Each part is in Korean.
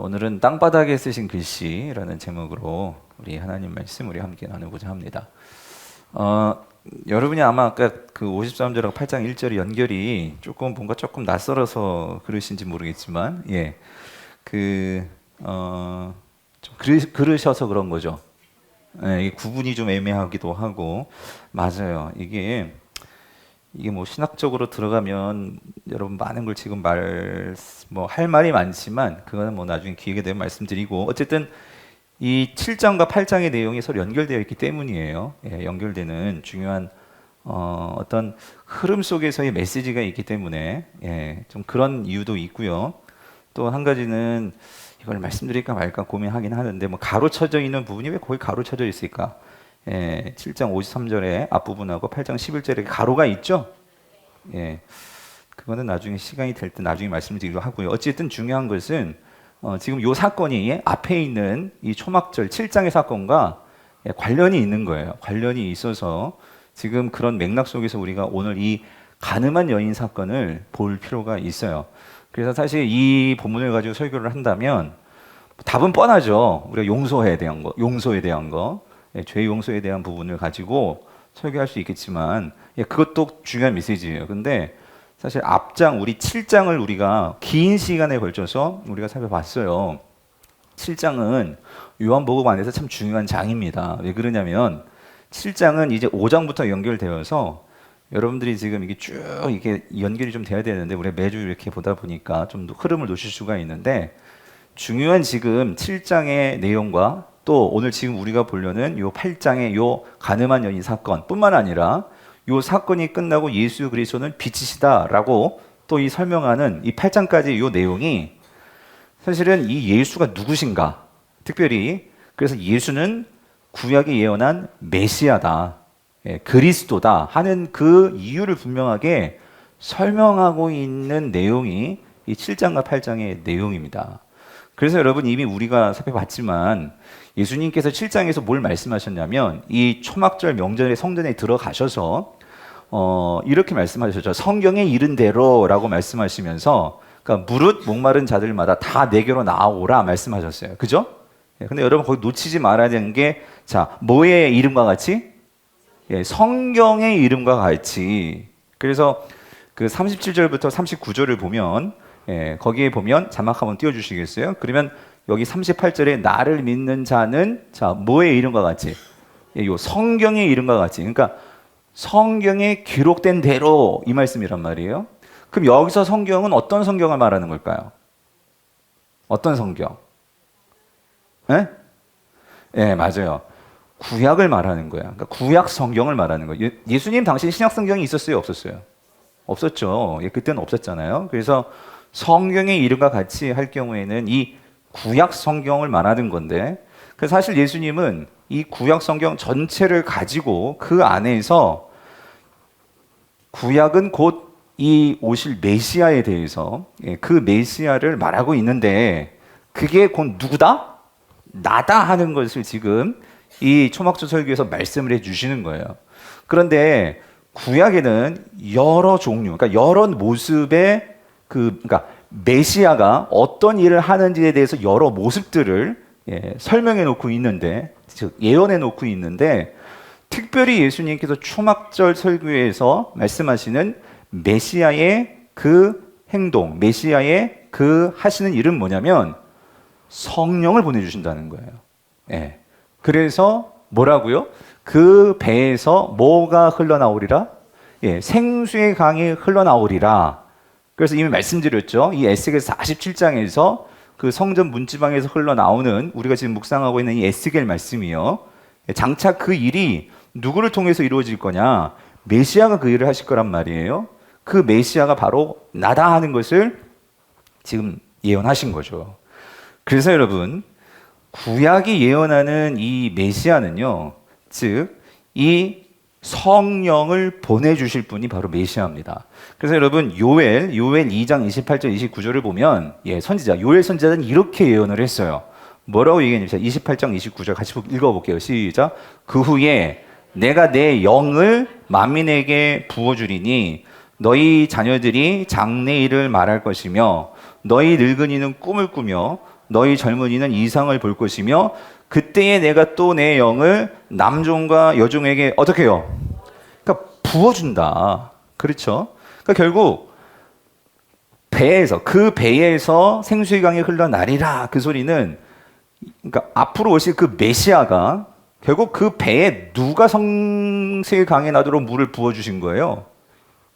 오늘은 땅바닥에 쓰신 글씨라는 제목으로 우리 하나님 말씀 우리 함께 나누고자 합니다. 여러분이 아마 아까 그 53절하고 8장 1절의 연결이 뭔가 조금 낯설어서 그러신지 모르겠지만, 좀 그러셔서 그런 거죠. 이게 구분이 좀 애매하기도 하고, 맞아요. 이게 뭐 신학적으로 들어가면 여러분 많은 걸 지금 할 말이 많지만 그거는 뭐 나중에 기회가 되면 말씀드리고, 어쨌든 이 7장과 8장의 내용이 서로 연결되어 있기 때문이에요. 연결되는 중요한 어떤 흐름 속에서의 메시지가 있기 때문에 좀 그런 이유도 있고요. 또 한 가지는 이걸 말씀드릴까 말까 고민하긴 하는데, 뭐 가로쳐져 있는 부분이 왜 거기 가로쳐져 있을까? 7장 53절에 앞부분하고 8장 11절에 가로가 있죠? 그거는 나중에 시간이 될 때 나중에 말씀드리기로 하고요. 어쨌든 중요한 것은 지금 이 사건이 앞에 있는 이 초막절 7장의 사건과 관련이 있는 거예요. 관련이 있어서 지금 그런 맥락 속에서 우리가 오늘 이 가늠한 여인 사건을 볼 필요가 있어요. 그래서 사실 이 본문을 가지고 설교를 한다면 답은 뻔하죠. 우리가 용서에 대한 거, 죄 용서에 대한 부분을 가지고 설교할 수 있겠지만, 그것도 중요한 메시지예요. 근데 사실 앞장 우리 7장을 우리가 긴 시간에 걸쳐서 우리가 살펴봤어요. 7장은 요한복음 안에서 참 중요한 장입니다. 왜 그러냐면 7장은 이제 5장부터 연결되어서 여러분들이 지금 이게 쭉 이게 연결이 좀 돼야 되는데 우리가 매주 이렇게 보다 보니까 좀 흐름을 놓칠 수가 있는데, 중요한 지금 7장의 내용과 또 오늘 지금 우리가 보려는 요 8장의 요 가늠한 여인 사건 뿐만 아니라 요 사건이 끝나고 예수 그리스도는 빛이시다라고 또 이 설명하는 이 8장까지 요 내용이 사실은 이 예수가 누구신가, 특별히 그래서 예수는 구약에 예언한 메시아다, 그리스도다 하는 그 이유를 분명하게 설명하고 있는 내용이 이 7장과 8장의 내용입니다. 그래서 여러분 이미 우리가 살펴봤지만 예수님께서 7장에서 뭘 말씀하셨냐면 이 초막절 명절의 성전에 들어가셔서 이렇게 말씀하셨죠. 성경에 이른 대로라고 말씀하시면서, 그러니까 무릇 목마른 자들마다 다 내게로 나오라 말씀하셨어요. 그죠? 근데 여러분 거기 놓치지 말아야 되는 게, 자, 뭐의 이름과 같이? 성경의 이름과 같이. 그래서 그 37절부터 39절을 보면 거기에 보면 자막 한번 띄워주시겠어요? 그러면 여기 38절에 나를 믿는 자는, 자, 뭐의 이름과 같이? 요 성경의 이름과 같이. 그러니까 성경에 기록된 대로 이 말씀이란 말이에요. 그럼 여기서 성경은 어떤 성경을 말하는 걸까요? 어떤 성경? 맞아요. 구약을 말하는 거야. 그러니까 구약 성경을 말하는 거예요. 예수님 당시 신약 성경이 있었어요, 없었어요? 없었죠. 그때는 없었잖아요. 그래서 성경의 이름과 같이 할 경우에는 이 구약 성경을 말하는 건데, 사실 예수님은 이 구약 성경 전체를 가지고 그 안에서 구약은 곧 이 오실 메시아에 대해서 그 메시아를 말하고 있는데, 그게 곧 누구다? 나다 하는 것을 지금 이 초막절 설교에서 말씀을 해주시는 거예요. 그런데 구약에는 여러 종류, 그러니까 여러 모습의 그러니까 메시아가 어떤 일을 하는지에 대해서 여러 모습들을 설명해 놓고 있는데, 즉 예언해 놓고 있는데, 특별히 예수님께서 초막절 설교에서 말씀하시는 메시아의 그 행동, 메시아의 그 하시는 일은 뭐냐면 성령을 보내주신다는 거예요. 그래서 뭐라고요? 그 배에서 뭐가 흘러나오리라? 생수의 강이 흘러나오리라. 그래서 이미 말씀드렸죠. 이 에스겔 47장에서 그 성전 문지방에서 흘러나오는, 우리가 지금 묵상하고 있는 이 에스겔 말씀이요, 장차 그 일이 누구를 통해서 이루어질 거냐? 메시아가 그 일을 하실 거란 말이에요. 그 메시아가 바로 나다 하는 것을 지금 예언하신 거죠. 그래서 여러분, 구약이 예언하는 이 메시아는요, 즉 이 성령을 보내주실 분이 바로 메시아입니다. 그래서 여러분 요엘 2장 28절 29절을 보면 선지자 요엘 선지자는 이렇게 예언을 했어요. 뭐라고 얘기했냐면 28장 29절 같이 읽어볼게요. 시작. 그 후에 내가 내 영을 만민에게 부어주리니 너희 자녀들이 장래일을 말할 것이며 너희 늙은이는 꿈을 꾸며 너희 젊은이는 이상을 볼 것이며 그때에 내가 또 내 영을 남종과 여종에게 어떻게 해요? 그러니까 부어준다. 그렇죠? 그러니까 결국 그 배에서 생수의 강이 흘러나리라. 그 소리는 그러니까 앞으로 오실 그 메시아가 결국 그 배에 누가 생수의 강에 나도록 물을 부어주신 거예요?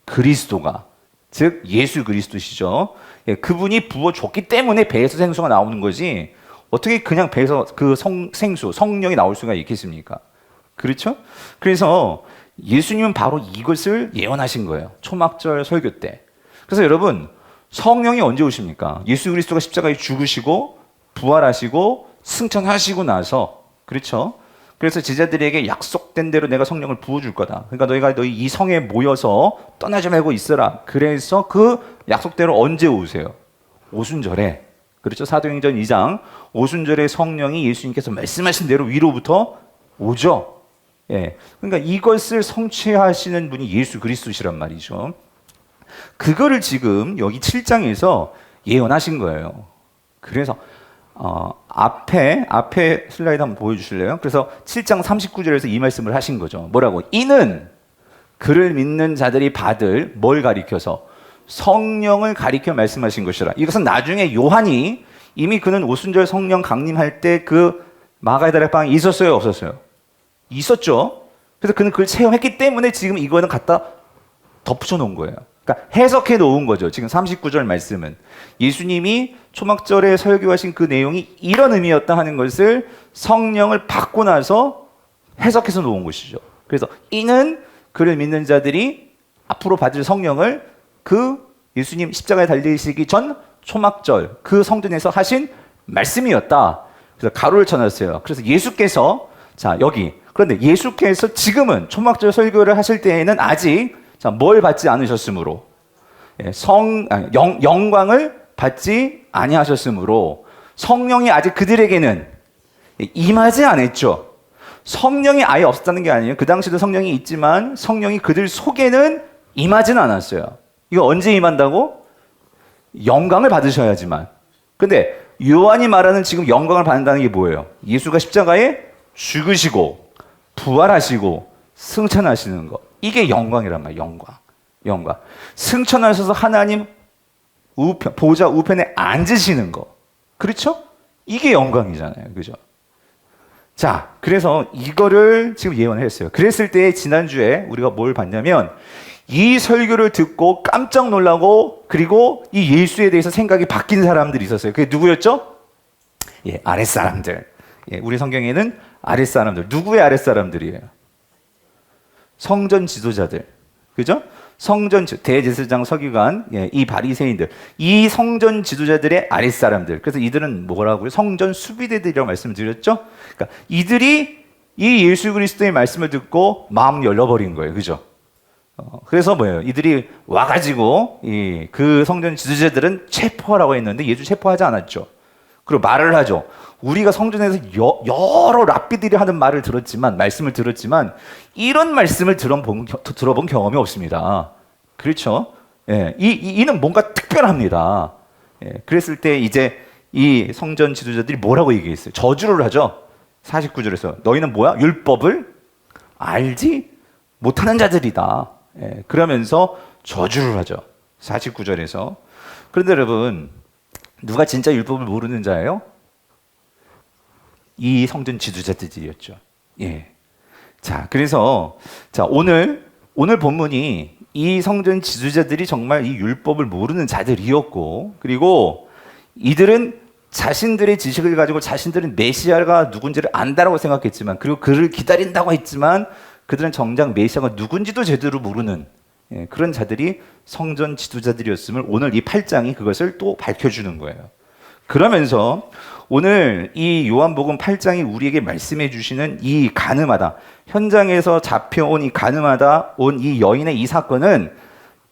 그리스도가. 즉 예수 그리스도시죠. 예, 그분이 부어줬기 때문에 배에서 생수가 나오는 거지 어떻게 그냥 배에서 그 생수, 성령이 나올 수가 있겠습니까? 그렇죠? 그래서 예수님은 바로 이것을 예언하신 거예요. 초막절 설교 때. 그래서 여러분 성령이 언제 오십니까? 예수 그리스도가 십자가에 죽으시고 부활하시고 승천하시고 나서 그렇죠? 그래서 제자들에게 약속된 대로 내가 성령을 부어줄 거다. 그러니까 너희 이 성에 모여서 떠나지 말고 있어라. 그래서 그 약속대로 언제 오세요? 오순절에. 그렇죠? 사도행전 2장 오순절에 성령이 예수님께서 말씀하신 대로 위로부터 오죠. 예. 그러니까 이것을 성취하시는 분이 예수 그리스도시란 말이죠. 그거를 지금 여기 7장에서 예언하신 거예요. 그래서 앞에 슬라이드 한번 보여주실래요? 그래서 7장 39절에서 이 말씀을 하신 거죠. 뭐라고? 이는 그를 믿는 자들이 받을 뭘 가리켜서? 성령을 가리켜 말씀하신 것이라. 이것은 나중에 요한이 이미 그는 오순절 성령 강림할 때 그 마가의 다락방에 있었어요? 없었어요? 있었죠. 그래서 그는 그걸 체험했기 때문에 지금 이거는 갖다 덧붙여 놓은 거예요. 그러니까 해석해 놓은 거죠. 지금 39절 말씀은 예수님이 초막절에 설교하신 그 내용이 이런 의미였다 하는 것을 성령을 받고 나서 해석해서 놓은 것이죠. 그래서 이는 그를 믿는 자들이 앞으로 받을 성령을 그 예수님 십자가에 달리시기 전 초막절 그 성전에서 하신 말씀이었다. 그래서 가로를 쳐놨어요. 그래서 예수께서 자 여기 그런데 예수께서 지금은 초막절 설교를 하실 때에는 아직 뭘 받지 않으셨으므로 영광을 받지 아니하셨으므로 성령이 아직 그들에게는 임하지 않았죠. 성령이 아예 없었다는 게 아니에요. 그 당시도 성령이 있지만 성령이 그들 속에는 임하지는 않았어요. 이거 언제 임한다고? 영광을 받으셔야지만. 근데 요한이 말하는 지금 영광을 받는다는 게 뭐예요? 예수가 십자가에 죽으시고 부활하시고 승천하시는 거. 이게 영광이란 말이에요. 영광. 승천하셔서 하나님 보좌 우편에 앉으시는 거. 그렇죠? 이게 영광이잖아요. 그죠? 자, 그래서 이거를 지금 예언을 했어요. 그랬을 때 지난주에 우리가 뭘 봤냐면 이 설교를 듣고 깜짝 놀라고 그리고 이 예수에 대해서 생각이 바뀐 사람들이 있었어요. 그게 누구였죠? 예, 아랫사람들. 예, 우리 성경에는 아랫사람들. 누구의 아랫사람들이에요? 성전 지도자들. 그죠? 대제사장 서기관, 예, 이 바리새인들, 이 성전 지도자들의 아랫사람들. 그래서 이들은 뭐라고요? 성전 수비대들이라고 말씀드렸죠? 그러니까 이들이 이 예수 그리스도의 말씀을 듣고 마음 열려버린 거예요. 그죠? 그래서 뭐예요? 이들이 와가지고 그 성전 지도자들은 체포하라고 했는데 예수 체포하지 않았죠. 그리고 말을 하죠. 우리가 성전에서 여러 랍비들이 하는 말씀을 들었지만 이런 말씀을 들어본 경험이 없습니다. 그렇죠? 예, 이는 뭔가 특별합니다. 예, 그랬을 때 이제 이 성전 지도자들이 뭐라고 얘기했어요? 저주를 하죠. 49절에서 너희는 뭐야? 율법을 알지 못하는 자들이다. 예, 그러면서 저주를 하죠. 49절에서. 그런데 여러분 누가 진짜 율법을 모르는 자예요? 이 성전 지도자들이었죠. 예. 자, 그래서 오늘 본문이 이 성전 지도자들이 정말 이 율법을 모르는 자들이었고, 그리고 이들은 자신들의 지식을 가지고 자신들은 메시아가 누군지를 안다라고 생각했지만, 그리고 그를 기다린다고 했지만, 그들은 정작 메시아가 누군지도 제대로 모르는 그런 자들이 성전 지도자들이었음을 오늘 이 8장이 그것을 또 밝혀주는 거예요. 그러면서 오늘 이 요한복음 8장이 우리에게 말씀해 주시는 이 간음하다, 현장에서 잡혀온 이 간음하다 온 이 여인의 이 사건은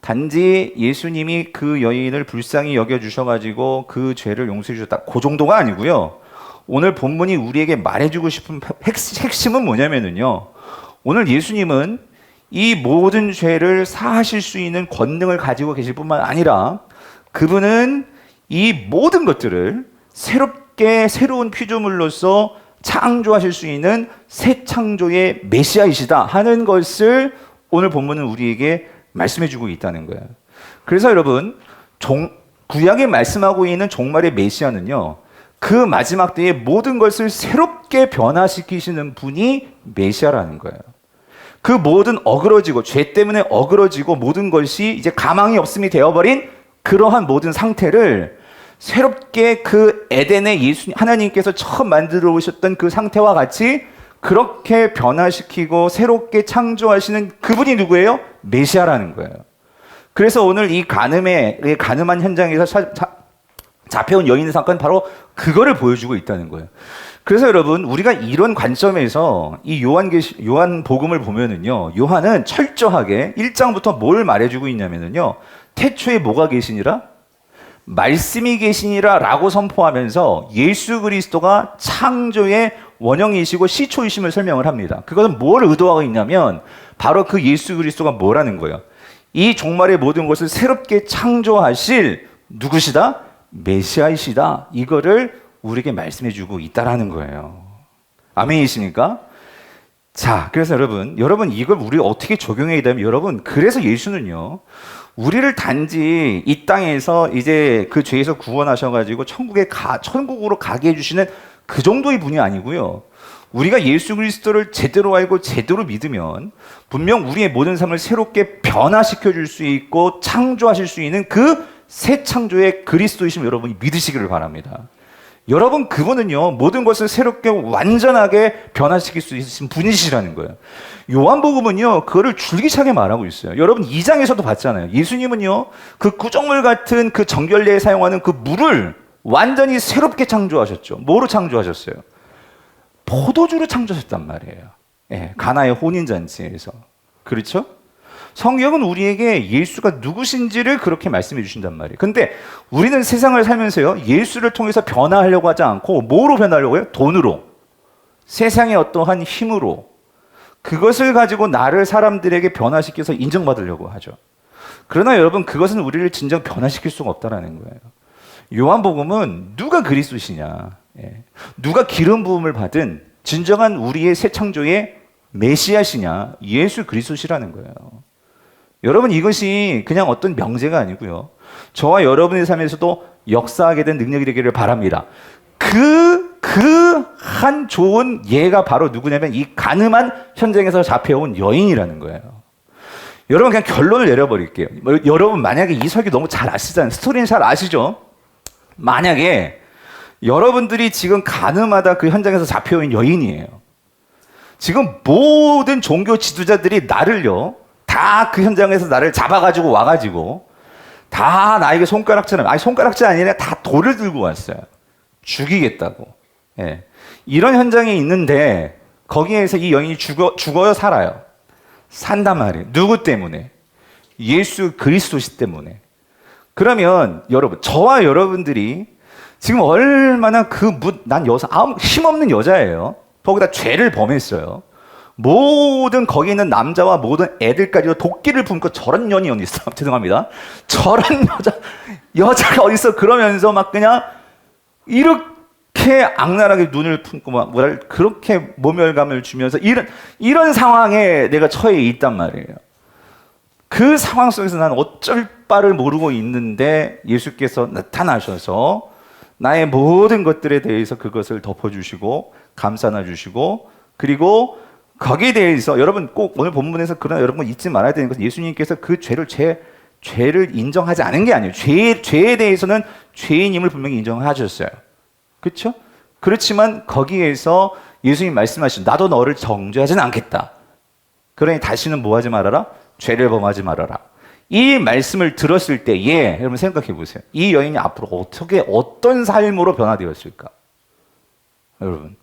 단지 예수님이 그 여인을 불쌍히 여겨주셔가지고 그 죄를 용서해 주셨다, 그 정도가 아니고요. 오늘 본문이 우리에게 말해주고 싶은 핵심은 뭐냐면요, 오늘 예수님은 이 모든 죄를 사하실 수 있는 권능을 가지고 계실 뿐만 아니라 그분은 이 모든 것들을 새롭게 새로운 피조물로서 창조하실 수 있는 새 창조의 메시아이시다 하는 것을 오늘 본문은 우리에게 말씀해 주고 있다는 거예요. 그래서 여러분, 구약에 말씀하고 있는 종말의 메시아는요, 그 마지막 때에 모든 것을 새롭게 변화시키시는 분이 메시아라는 거예요. 그 모든 어그러지고 죄 때문에 어그러지고 모든 것이 이제 가망이 없음이 되어버린 그러한 모든 상태를 새롭게 그 에덴의 하나님께서 처음 만들어 오셨던 그 상태와 같이 그렇게 변화시키고 새롭게 창조하시는 그분이 누구예요? 메시아라는 거예요. 그래서 오늘 이 가늠한 현장에서 잡혀온 여인의 사건 바로 그거를 보여주고 있다는 거예요. 그래서 여러분, 우리가 이런 관점에서 이 요한 복음을 보면은요, 요한은 철저하게 1장부터 뭘 말해주고 있냐면은요, 태초에 뭐가 계시니라? 말씀이 계시니라 라고 선포하면서 예수 그리스도가 창조의 원형이시고 시초이심을 설명을 합니다. 그것은 뭘 의도하고 있냐면 바로 그 예수 그리스도가 뭐라는 거예요. 이 종말의 모든 것을 새롭게 창조하실 누구시다? 메시아이시다. 이거를 우리에게 말씀해 주고 있다라는 거예요. 아멘이십니까? 자, 그래서 여러분 이걸 우리가 어떻게 적용해야 되면, 여러분, 그래서 예수는요, 우리를 단지 이 땅에서 이제 그 죄에서 구원하셔가지고 천국으로 가게 해주시는 그 정도의 분이 아니고요. 우리가 예수 그리스도를 제대로 알고 제대로 믿으면 분명 우리의 모든 삶을 새롭게 변화시켜 줄 수 있고 창조하실 수 있는 그 새 창조의 그리스도이심 여러분이 믿으시기를 바랍니다. 여러분, 그분은요, 모든 것을 새롭게 완전하게 변화시킬 수 있으신 분이시라는 거예요. 요한복음은요, 그거를 줄기차게 말하고 있어요. 여러분, 2장에서도 봤잖아요. 예수님은요, 그 구정물 같은 그 정결례에 사용하는 그 물을 완전히 새롭게 창조하셨죠. 뭐로 창조하셨어요? 포도주로 창조하셨단 말이에요. 예, 가나의 혼인잔치에서. 그렇죠? 성경은 우리에게 예수가 누구신지를 그렇게 말씀해 주신단 말이에요. 근데 우리는 세상을 살면서요, 예수를 통해서 변화하려고 하지 않고 뭐로 변화하려고 해요? 돈으로. 세상의 어떠한 힘으로. 그것을 가지고 나를 사람들에게 변화시켜서 인정받으려고 하죠. 그러나 여러분, 그것은 우리를 진정 변화시킬 수가 없다는 거예요. 요한복음은 누가 그리스도시냐, 누가 기름 부음을 받은 진정한 우리의 새 창조의 메시아시냐, 예수 그리스도시라는 거예요. 여러분, 이것이 그냥 어떤 명제가 아니고요, 저와 여러분의 삶에서도 역사하게 된 능력이 되기를 바랍니다. 한 좋은 예가 바로 누구냐면 이 가늠한 현장에서 잡혀온 여인이라는 거예요. 여러분, 그냥 결론을 내려버릴게요. 여러분, 만약에 이 설교 너무 잘 아시잖아요. 스토리는 잘 아시죠? 만약에 여러분들이 지금 가늠하다 그 현장에서 잡혀온 여인이에요. 지금 모든 종교 지도자들이 나를요, 다 그 현장에서 나를 잡아가지고 와가지고 다 나에게 손가락질을, 아니 손가락질 아니라 다 돌을 들고 왔어요. 죽이겠다고. 예. 이런 현장에 있는데 거기에서 이 여인이 죽어요, 살아요? 산단 말이에요. 누구 때문에? 예수 그리스도시 때문에. 그러면 여러분, 저와 여러분들이 지금 얼마나 난 아무 힘없는 여자예요. 거기다 죄를 범했어요. 모든 거기 있는 남자와 모든 애들까지도 도끼를 품고 저런 년이 어디 있어? 죄송합니다. 저런 여자가 어디 있어? 그러면서 막 그냥 이렇게 악랄하게 눈을 품고 막 그렇게 모멸감을 주면서 이런 상황에 내가 처해 있단 말이에요. 그 상황 속에서 난 어쩔 바를 모르고 있는데 예수께서 나타나셔서 나의 모든 것들에 대해서 그것을 덮어주시고 감싸나 주시고, 그리고 거기에 대해서 여러분 꼭 오늘 본문에서 그러나 여러분 잊지 말아야 되는 것은 예수님께서 그 죄를 인정하지 않은 게 아니에요. 죄에 대해서는 죄인임을 분명히 인정하셨어요. 그렇죠? 그렇지만 거기에서 예수님 말씀하신 나도 너를 정죄하지는 않겠다. 그러니 다시는 뭐 하지 말아라? 죄를 범하지 말아라. 이 말씀을 들었을 때에 여러분 생각해 보세요. 이 여인이 앞으로 어떤 삶으로 변화되었을까? 여러분,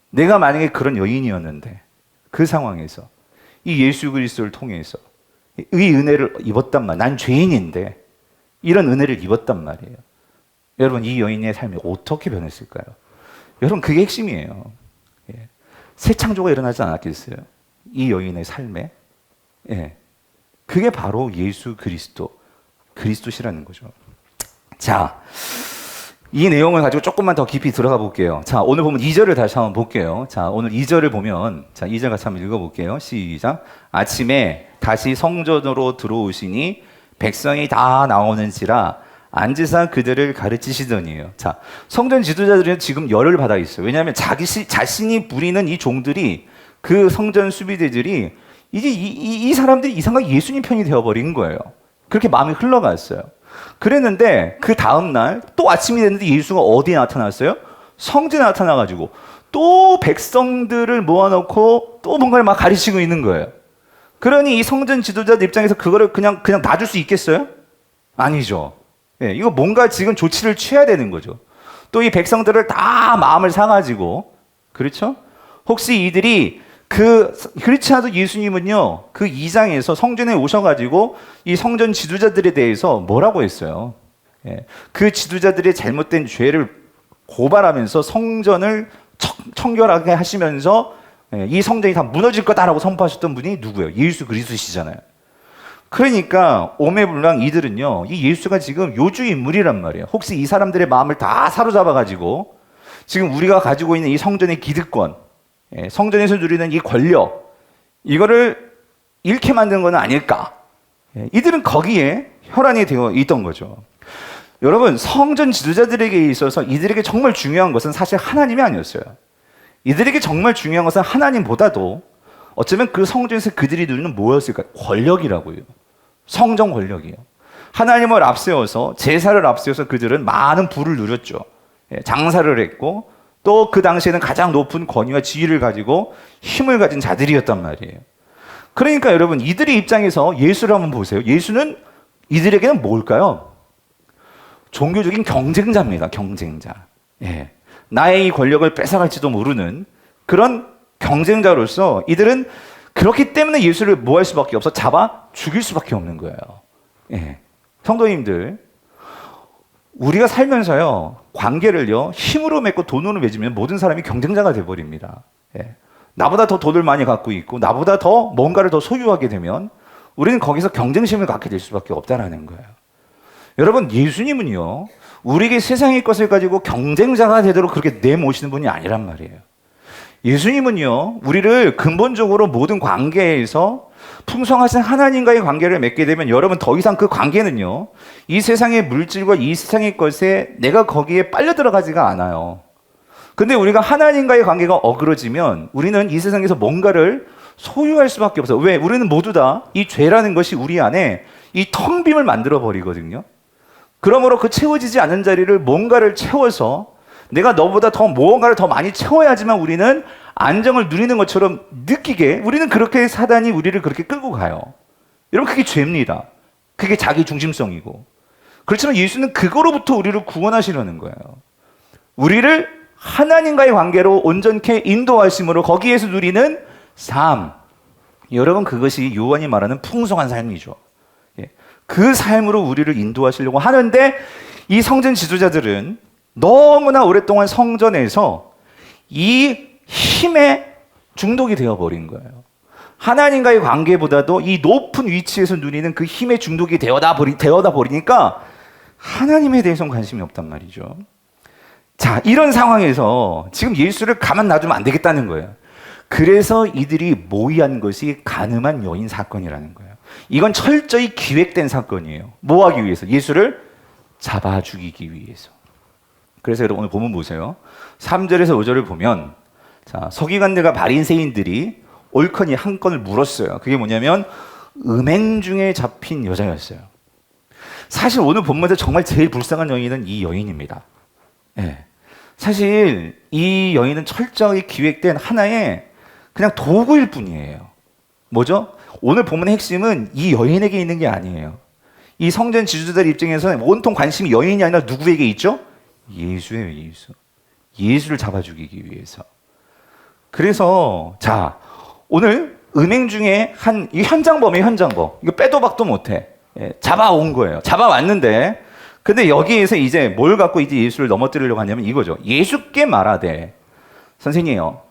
내가 만약에 그런 여인이었는데 그 상황에서 이 예수 그리스도를 통해서 이 은혜를 입었단 말이에요. 난 죄인인데 이런 은혜를 입었단 말이에요. 여러분, 이 여인의 삶이 어떻게 변했을까요? 여러분, 그게 핵심이에요. 새 창조가 일어나지 않았겠어요? 이 여인의 삶에. 그게 바로 예수 그리스도시라는 거죠. 자, 이 내용을 가지고 조금만 더 깊이 들어가 볼게요. 자, 오늘 보면 2절을 다시 한번 볼게요. 자, 오늘 2절을 보면, 자, 2절 같이 한번 읽어볼게요. 시작. 아침에 다시 성전으로 들어오시니 백성이 다 나오는지라 앉으사 그들을 가르치시더니요. 자, 성전 지도자들은 지금 열을 받아 있어요. 왜냐하면 자신이 부리는 이 종들이, 그 성전 수비대들이 이제 이 사람들이 이상하게 예수님 편이 되어버린 거예요. 그렇게 마음이 흘러갔어요. 그랬는데 그 다음날 또 아침이 됐는데 예수가 어디에 나타났어요? 성전에 나타나가지고 또 백성들을 모아놓고 또 뭔가를 막 가르치고 있는 거예요. 그러니 이 성전 지도자들 입장에서 그거를 그냥 놔줄 수 있겠어요? 아니죠. 예, 이거 뭔가 지금 조치를 취해야 되는 거죠. 또 이 백성들을 다 마음을 사가지고, 그렇죠? 혹시 이들이 그렇지 않아도 예수님은요, 그 2장에서 성전에 오셔가지고 이 성전 지도자들에 대해서 뭐라고 했어요? 예, 그 지도자들의 잘못된 죄를 고발하면서 성전을 청결하게 하시면서 이 성전이 다 무너질 거다라고 선포하셨던 분이 누구예요? 예수 그리스도시잖아요. 그러니까 오매불망 이들은요, 이 예수가 지금 요주 인물이란 말이에요. 혹시 이 사람들의 마음을 다 사로잡아가지고 지금 우리가 가지고 있는 이 성전의 기득권, 성전에서 누리는 이 권력, 이거를 잃게 만든 건 아닐까? 이들은 거기에 혈안이 되어 있던 거죠. 여러분, 성전 지도자들에게 있어서 이들에게 정말 중요한 것은 사실 하나님이 아니었어요. 이들에게 정말 중요한 것은 하나님보다도 어쩌면 그 성전에서 그들이 누리는 뭐였을까요? 권력이라고요. 성전 권력이요. 하나님을 앞세워서, 제사를 앞세워서 그들은 많은 부를 누렸죠. 장사를 했고, 또 그 당시에는 가장 높은 권위와 지위를 가지고 힘을 가진 자들이었단 말이에요. 그러니까 여러분, 이들의 입장에서 예수를 한번 보세요. 예수는 이들에게는 뭘까요? 종교적인 경쟁자입니다. 경쟁자. 예. 나의 이 권력을 뺏어갈지도 모르는 그런 경쟁자로서 이들은 그렇기 때문에 예수를 뭐 할 수밖에 없어? 잡아 죽일 수밖에 없는 거예요. 예. 성도님들, 우리가 살면서요, 관계를요, 힘으로 맺고 돈으로 맺으면 모든 사람이 경쟁자가 돼버립니다. 예. 나보다 더 돈을 많이 갖고 있고, 나보다 더 뭔가를 더 소유하게 되면 우리는 거기서 경쟁심을 갖게 될 수밖에 없다라는 거예요. 여러분, 예수님은요, 우리에게 세상의 것을 가지고 경쟁자가 되도록 그렇게 내모시는 분이 아니란 말이에요. 예수님은요, 우리를 근본적으로 모든 관계에서 풍성하신 하나님과의 관계를 맺게 되면 여러분 더 이상 그 관계는요, 이 세상의 물질과 이 세상의 것에 내가 거기에 빨려 들어가지가 않아요. 근데 우리가 하나님과의 관계가 어그러지면 우리는 이 세상에서 뭔가를 소유할 수밖에 없어요. 왜? 우리는 모두 다 이 죄라는 것이 우리 안에 이 텅 빔을 만들어 버리거든요. 그러므로 그 채워지지 않는 자리를 뭔가를 채워서 내가 너보다 더 무언가를 더 많이 채워야지만 우리는 안정을 누리는 것처럼 느끼게, 우리는 그렇게 사단이 우리를 그렇게 끌고 가요. 여러분, 그게 죄입니다. 그게 자기 중심성이고. 그렇지만 예수는 그거로부터 우리를 구원하시려는 거예요. 우리를 하나님과의 관계로 온전케 인도하심으로 거기에서 누리는 삶. 여러분, 그것이 요한이 말하는 풍성한 삶이죠. 그 삶으로 우리를 인도하시려고 하는데 이 성전 지도자들은 너무나 오랫동안 성전에서 이 힘에 중독이 되어버린 거예요. 하나님과의 관계보다도 이 높은 위치에서 누리는 그 힘에 중독이 되어다 버리니까 하나님에 대해서는 관심이 없단 말이죠. 자, 이런 상황에서 지금 예수를 가만 놔두면 안 되겠다는 거예요. 그래서 이들이 모의한 것이 가늠한 여인 사건이라는 거예요. 이건 철저히 기획된 사건이에요. 뭐 하기 위해서? 예수를 잡아 죽이기 위해서. 그래서 여러분 오늘 본문 보세요. 3절에서 5절을 보면, 자, 서기관들과 바리새인들이 옳거니 한 건을 물었어요. 그게 뭐냐면 음행 중에 잡힌 여자였어요. 사실 오늘 본문에서 정말 제일 불쌍한 여인은 이 여인입니다. 네. 사실 이 여인은 철저히 기획된 하나의 그냥 도구일 뿐이에요. 뭐죠? 오늘 본문의 핵심은 이 여인에게 있는 게 아니에요. 이 성전 지도자들 입장에서는 온통 관심이 여인이 아니라 누구에게 있죠? 예수예요, 예수. 예수를 잡아 죽이기 위해서. 그래서 자, 오늘 음행 중에 이 현장범이에요, 현장범. 이거 빼도 박도 못해. 잡아온 거예요. 잡아왔는데, 근데 여기에서 이제 뭘 갖고 이제 예수를 넘어뜨리려고 하냐면 이거죠. 예수께 말하되, 선생님이요,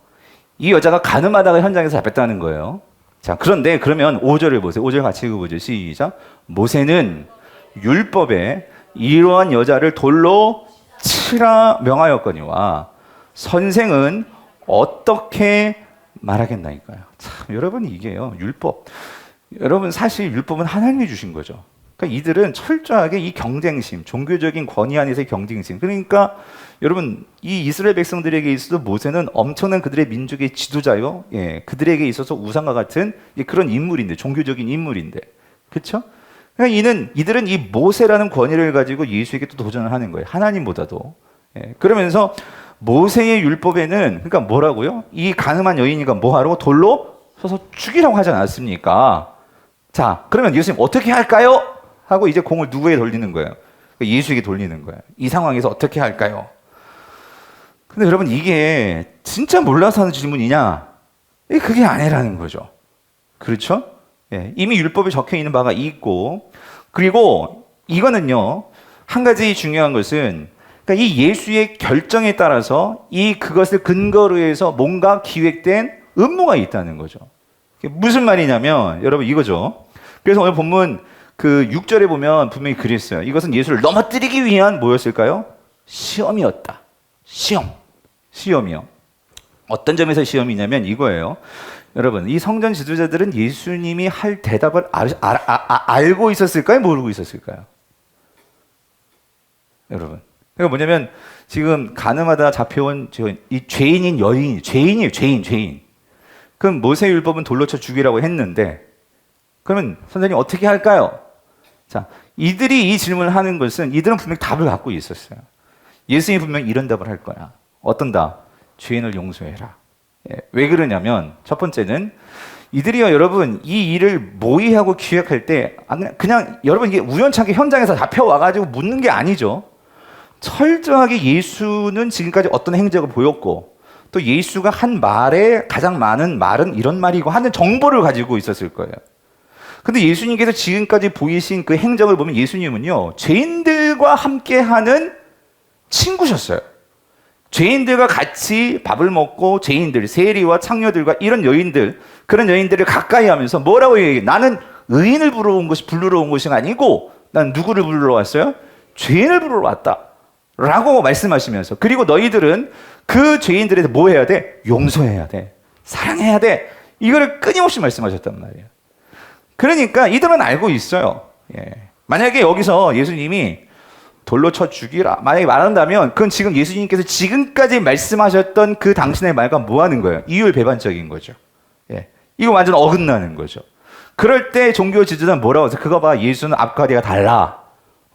이 여자가 가늠하다가 현장에서 잡혔다는 거예요. 자, 그런데 그러면 5절을 보세요. 5절 같이 읽어보죠. 시작. 모세는 율법에 이러한 여자를 돌로 치라 명하였거니와 선생은 어떻게 말하겠나이까요. 참 여러분 이게요 율법. 여러분 사실 율법은 하나님이 주신 거죠. 그러니까 이들은 철저하게 이 경쟁심, 종교적인 권위 안에서의 경쟁심. 그러니까 여러분 이 이스라엘 백성들에게 있어서 모세는 엄청난 그들의 민족의 지도자요. 예, 그들에게 있어서 우상과 같은 그런 인물인데, 종교적인 인물인데, 그렇죠? 그러니까 이들은 이 모세라는 권위를 가지고 예수에게 또 도전을 하는 거예요. 하나님보다도. 예, 그러면서 모세의 율법에는 그러니까 뭐라고요? 이 가늠한 여인이가 뭐하라고 돌로 서서 죽이라고 하지 않았습니까? 자, 그러면 예수님 어떻게 할까요? 하고 이제 공을 누구에게 돌리는 거예요? 그러니까 예수에게 돌리는 거예요. 이 상황에서 어떻게 할까요? 근데 여러분 이게 진짜 몰라서 하는 질문이냐? 그게 아니라는 거죠. 그렇죠? 예, 이미 율법에 적혀 있는 바가 있고, 그리고 이거는요 한 가지 중요한 것은 그러니까 이 예수의 결정에 따라서 그것을 근거로 해서 뭔가 기획된 음모가 있다는 거죠. 무슨 말이냐면 여러분 이거죠. 그래서 오늘 본문 그 6절에 보면 분명히 그랬어요. 이것은 예수를 넘어뜨리기 위한 뭐였을까요? 시험이었다. 시험이요. 어떤 점에서 시험이냐면 이거예요. 여러분 이 성전 지도자들은 예수님이 할 대답을 알고 있었을까요? 모르고 있었을까요? 여러분 그러니까 뭐냐면 지금 가늠하다 잡혀온 이 죄인인 여인, 죄인이에요. 죄인. 그럼 모세율법은 돌로 쳐 죽이라고 했는데 그러면 선생님 어떻게 할까요? 자, 이들이 이 질문을 하는 것은 이들은 분명히 답을 갖고 있었어요. 예수님이 분명히 이런 답을 할 거야. 어떤 답? 죄인을 용서해라. 예, 왜 그러냐면 첫 번째는 이들이요 여러분 이 일을 모의하고 기획할 때 그냥 여러분 이게 우연찮게 현장에서 잡혀와가지고 묻는 게 아니죠. 철저하게 예수는 지금까지 어떤 행적을 보였고 또 예수가 한 말에 가장 많은 말은 이런 말이고 하는 정보를 가지고 있었을 거예요. 근데 예수님께서 지금까지 보이신 그 행적을 보면 예수님은요 죄인들과 함께하는 친구셨어요. 죄인들과 같이 밥을 먹고 죄인들, 세리와 창녀들과 이런 여인들, 그런 여인들을 가까이 하면서 뭐라고 얘기해요? 나는 의인을 부르러 온 것이 아니고 난 누구를 부르러 왔어요? 죄인을 부르러 왔다 라고 말씀하시면서, 그리고 너희들은 그 죄인들에 대해 뭐 해야 돼? 용서해야 돼. 사랑해야 돼. 이거를 끊임없이 말씀하셨단 말이에요. 그러니까 이들은 알고 있어요. 예. 만약에 여기서 예수님이 돌로 쳐 죽이라 만약에 말한다면 그건 지금 예수님께서 지금까지 말씀하셨던 그 당신의 말과 뭐 하는 거예요? 이율배반적인 거죠. 예. 이거 완전 어긋나는 거죠. 그럴 때 종교 지도자는 뭐라고 해서 그거 봐 예수는 앞과 뒤가 달라.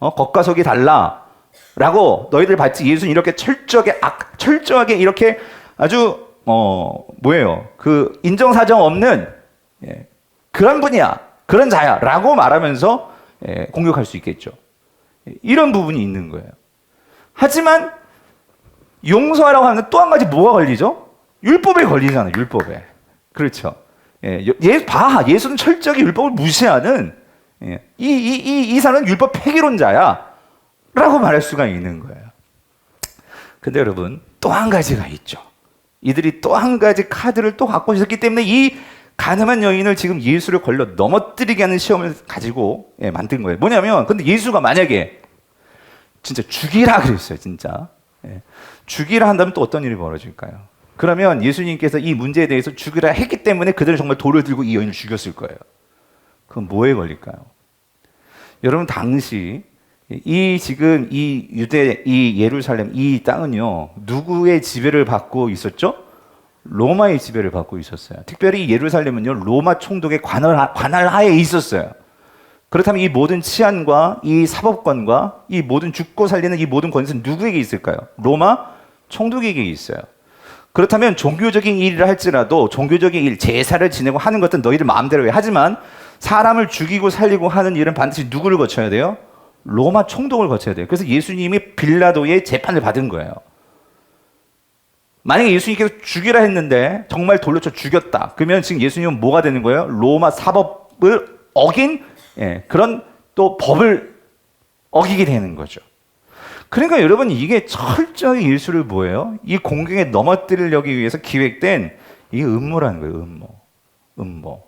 겉과 속이 달라. 라고 너희들 봤지? 예수는 이렇게 철저하게 이렇게 아주 뭐예요? 그 인정사정 없는 그런 분이야. 그런 자야. 라고 말하면서 공격할 수 있겠죠. 이런 부분이 있는 거예요. 하지만 용서하라고 하면 또 한 가지 뭐가 걸리죠? 율법에 걸리잖아요. 율법에. 그렇죠. 예수는 철저하게 율법을 무시하는 이 사람은 율법 폐기론자야 라고 말할 수가 있는 거예요. 근데 여러분 또 한 가지가 있죠. 이들이 또 한 가지 카드를 또 갖고 있었기 때문에 이 가늠한 여인을 지금 예수를 걸러 넘어뜨리게 하는 시험을 가지고 만든 거예요. 뭐냐면 근데 예수가 만약에 진짜 죽이라 그랬어요. 진짜 죽이라 한다면 또 어떤 일이 벌어질까요? 그러면 예수님께서 이 문제에 대해서 죽이라 했기 때문에 그들은 정말 돌을 들고 이 여인을 죽였을 거예요. 그럼 뭐에 걸릴까요? 여러분 당시 지금 이 유대, 이 예루살렘, 이 땅은요 누구의 지배를 받고 있었죠? 로마의 지배를 받고 있었어요. 특별히 예루살렘은요 로마 총독의 관할 하에 있었어요. 그렇다면 이 모든 치안과 이 사법권과 이 모든 죽고 살리는 이 모든 권세는 누구에게 있을까요? 로마 총독에게 있어요. 그렇다면 종교적인 일을 할지라도 종교적인 일, 제사를 지내고 하는 것은 너희들 마음대로 해. 하지만 사람을 죽이고 살리고 하는 일은 반드시 누구를 거쳐야 돼요? 로마 총독을 거쳐야 돼요. 그래서 예수님이 빌라도의 재판을 받은 거예요. 만약에 예수님께서 죽이라 했는데 정말 돌로 쳐 죽였다. 그러면 지금 예수님은 뭐가 되는 거예요? 로마 사법을 어긴 그런 또 법을 어기게 되는 거죠. 그러니까 여러분 이게 철저히 예수를 뭐예요? 이 공경에 넘어뜨리려기 위해서 기획된 이 음모라는 거예요. 음모.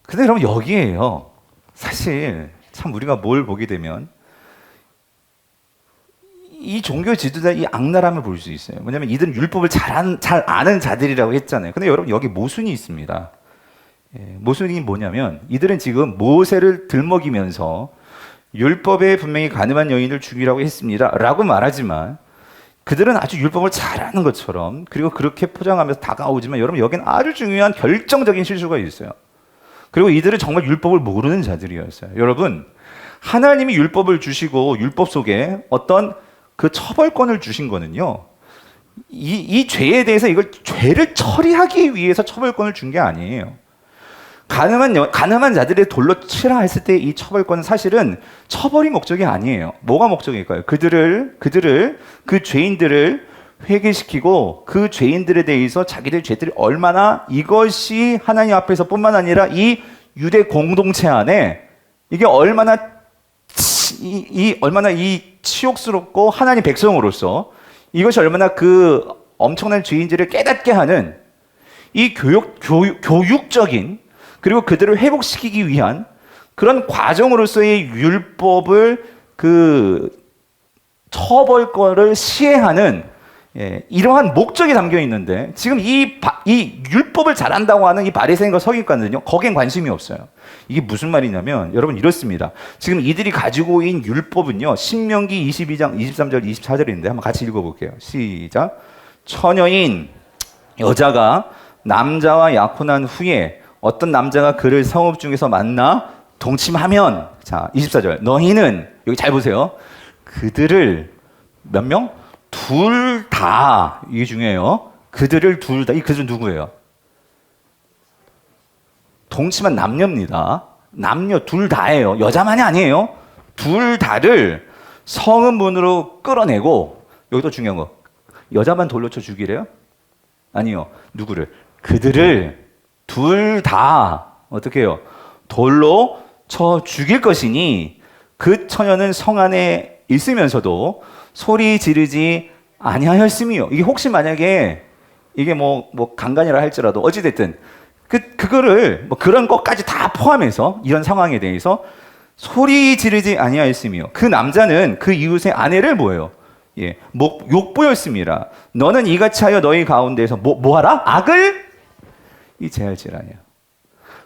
근데 여러분 여기에요. 사실 참 우리가 뭘 보게 되면 이 종교 지도자의 이 악랄함을 볼 수 있어요. 뭐냐면 이들은 율법을 잘 아는 자들이라고 했잖아요. 근데 여러분 여기 모순이 있습니다. 모순이 뭐냐면 이들은 지금 모세를 들먹이면서 율법에 분명히 가늠한 여인을 죽이라고 했습니다 라고 말하지만 그들은 아주 율법을 잘 아는 것처럼 그리고 그렇게 포장하면서 다가오지만 여러분 여기는 아주 중요한 결정적인 실수가 있어요. 그리고 이들은 정말 율법을 모르는 자들이었어요. 여러분 하나님이 율법을 주시고 율법 속에 어떤 그 처벌권을 주신 거는요, 이 죄에 대해서 이걸 죄를 처리하기 위해서 처벌권을 준 게 아니에요. 가늠한 자들의 돌로 치라 했을 때 이 처벌권은 사실은 처벌이 목적이 아니에요. 뭐가 목적일까요? 그 죄인들을 회개시키고 그 죄인들에 대해서 자기들 죄들이 얼마나 이것이 하나님 앞에서뿐만 아니라 이 유대 공동체 안에 이게 얼마나 얼마나 이 치욕스럽고 하나님 백성으로서 이것이 얼마나 그 엄청난 죄인들을 깨닫게 하는 이 교육적인 그리고 그들을 회복시키기 위한 그런 과정으로서의 율법을 그 처벌권을 시행하는 이러한 목적이 담겨 있는데 지금 이 율법을 잘한다고 하는 이 바리새인과 서기관들은요 거기엔 관심이 없어요. 이게 무슨 말이냐면 여러분 이렇습니다. 지금 이들이 가지고 있는 율법은요 신명기 22장 23절 24절인데 한번 같이 읽어볼게요. 시작. 처녀인 여자가 남자와 약혼한 후에 어떤 남자가 그를 성읍 중에서 만나 동침하면 자 24절 너희는 여기 잘 보세요. 그들을 몇 명? 둘 다. 이게 중요해요. 그들을 둘 다. 이 그들은 누구예요? 동침한 남녀입니다. 남녀 둘 다예요. 여자만이 아니에요. 둘 다를 성읍 문으로 끌어내고 여기도 중요한 거. 여자만 돌로 쳐 죽이래요? 아니요. 누구를? 그들을 둘 다 어떻게 해요? 돌로 쳐 죽일 것이니 그 처녀는 성 안에 있으면서도 소리 지르지 아니하였음이요. 이게 혹시 만약에 이게 뭐 강간이라 할지라도 어찌됐든 그거를 뭐 그런 것까지 다 포함해서 이런 상황에 대해서 소리 지르지 아니하였음이요. 그 남자는 그 이웃의 아내를 뭐예요? 욕보였습니다. 너는 이같이 하여 너희 가운데에서 뭐하라? 악을 이 제할지라냐.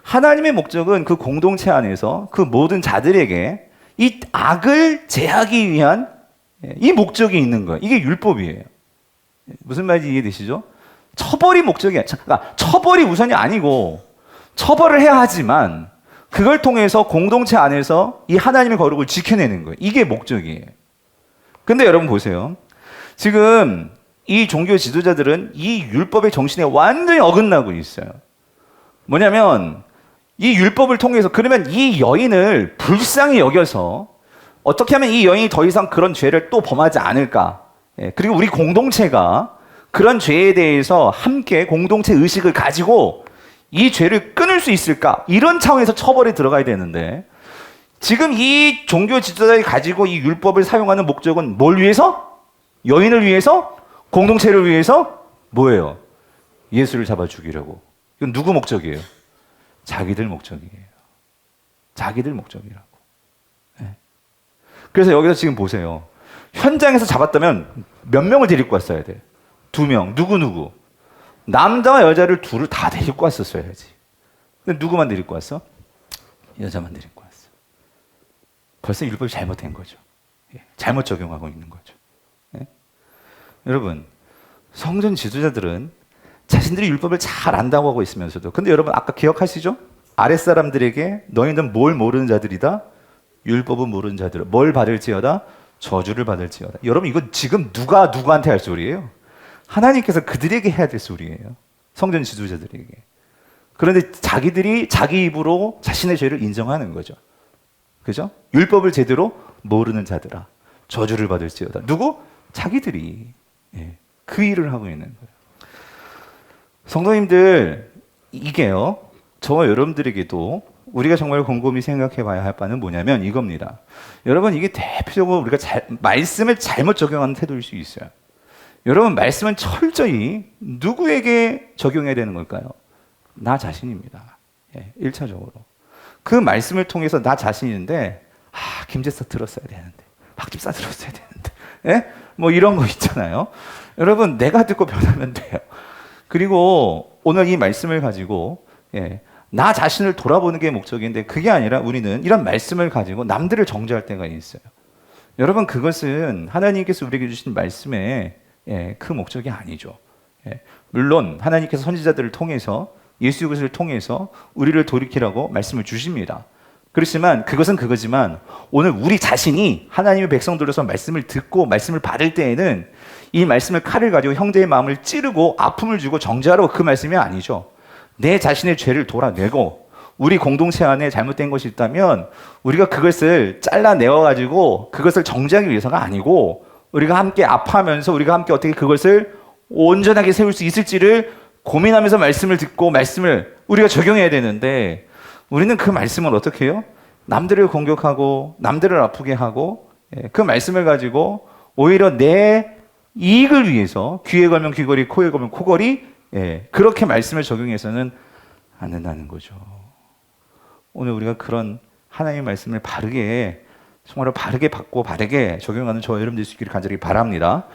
하나님의 목적은 그 공동체 안에서 그 모든 자들에게 이 악을 제하기 위한 이 목적이 있는 거예요. 이게 율법이에요. 무슨 말인지 이해되시죠? 처벌이 목적이야. 그러니까 처벌이 우선이 아니고 처벌을 해야 하지만 그걸 통해서 공동체 안에서 이 하나님의 거룩을 지켜내는 거예요. 이게 목적이에요. 근데 여러분 보세요. 지금 이 종교 지도자들은 이 율법의 정신에 완전히 어긋나고 있어요. 뭐냐면 이 율법을 통해서 그러면 이 여인을 불쌍히 여겨서 어떻게 하면 이 여인이 더 이상 그런 죄를 또 범하지 않을까? 그리고 우리 공동체가 그런 죄에 대해서 함께 공동체 의식을 가지고 이 죄를 끊을 수 있을까? 이런 차원에서 처벌에 들어가야 되는데 지금 이 종교 지도자들이 가지고 이 율법을 사용하는 목적은 뭘 위해서? 여인을 위해서? 공동체를 위해서? 뭐예요? 예수를 잡아 죽이려고. 이건 누구 목적이에요? 자기들 목적이에요. 자기들 목적이라고. 네. 그래서 여기서 지금 보세요. 현장에서 잡았다면 몇 명을 데리고 왔어야 돼? 2명. 누구? 남자와 여자를 둘을 다 데리고 왔었어야지. 근데 누구만 데리고 왔어? 여자만 데리고 왔어. 벌써 율법이 잘못된 거죠. 잘못 적용하고 있는 거죠. 네? 여러분, 성전 지도자들은 자신들이 율법을 잘 안다고 하고 있으면서도 근데 여러분 아까 기억하시죠? 아랫사람들에게 너희는 뭘 모르는 자들이다? 율법은 모르는 자들. 뭘 받을지어다? 저주를 받을지어다. 여러분 이거 지금 누가 누구한테 할 소리예요? 하나님께서 그들에게 해야 될 소리예요. 성전 지도자들에게. 그런데 자기들이 자기 입으로 자신의 죄를 인정하는 거죠. 그죠? 율법을 제대로 모르는 자들아. 저주를 받을지어다. 누구? 자기들이 그 일을 하고 있는 거예요. 성도님들, 이게요, 저와 여러분들에게도 우리가 정말 곰곰이 생각해 봐야 할 바는 뭐냐면 이겁니다. 여러분, 이게 대표적으로 우리가 말씀을 잘못 적용하는 태도일 수 있어요. 여러분, 말씀은 철저히 누구에게 적용해야 되는 걸까요? 나 자신입니다. 1차적으로. 그 말씀을 통해서 나 자신인데 김제사 들었어야 되는데 박집사 들었어야 되는데 예? 뭐 이런 거 있잖아요. 여러분 내가 듣고 변하면 돼요. 그리고 오늘 이 말씀을 가지고 나 자신을 돌아보는 게 목적인데 그게 아니라 우리는 이런 말씀을 가지고 남들을 정죄할 때가 있어요. 여러분 그것은 하나님께서 우리에게 주신 말씀의 그 목적이 아니죠. 물론 하나님께서 선지자들을 통해서 예수 그리스도를 통해서 우리를 돌이키라고 말씀을 주십니다. 그렇지만 그것은 그거지만 오늘 우리 자신이 하나님의 백성들로서 말씀을 듣고 말씀을 받을 때에는 이 말씀을 칼을 가지고 형제의 마음을 찌르고 아픔을 주고 정죄하라고 그 말씀이 아니죠. 내 자신의 죄를 돌아내고 우리 공동체 안에 잘못된 것이 있다면 우리가 그것을 잘라내어가지고 그것을 정죄하기 위해서가 아니고 우리가 함께 아파하면서 우리가 함께 어떻게 그것을 온전하게 세울 수 있을지를 고민하면서 말씀을 듣고 말씀을 우리가 적용해야 되는데 우리는 그 말씀을 어떻게 해요? 남들을 공격하고 남들을 아프게 하고 그 말씀을 가지고 오히려 내 이익을 위해서 귀에 걸면 귀걸이 코에 걸면 코걸이 그렇게 말씀을 적용해서는 안 된다는 거죠. 오늘 우리가 그런 하나님의 말씀을 바르게 정말로 바르게 받고 바르게 적용하는 저와 여러분 될 수 있기를 간절히 바랍니다.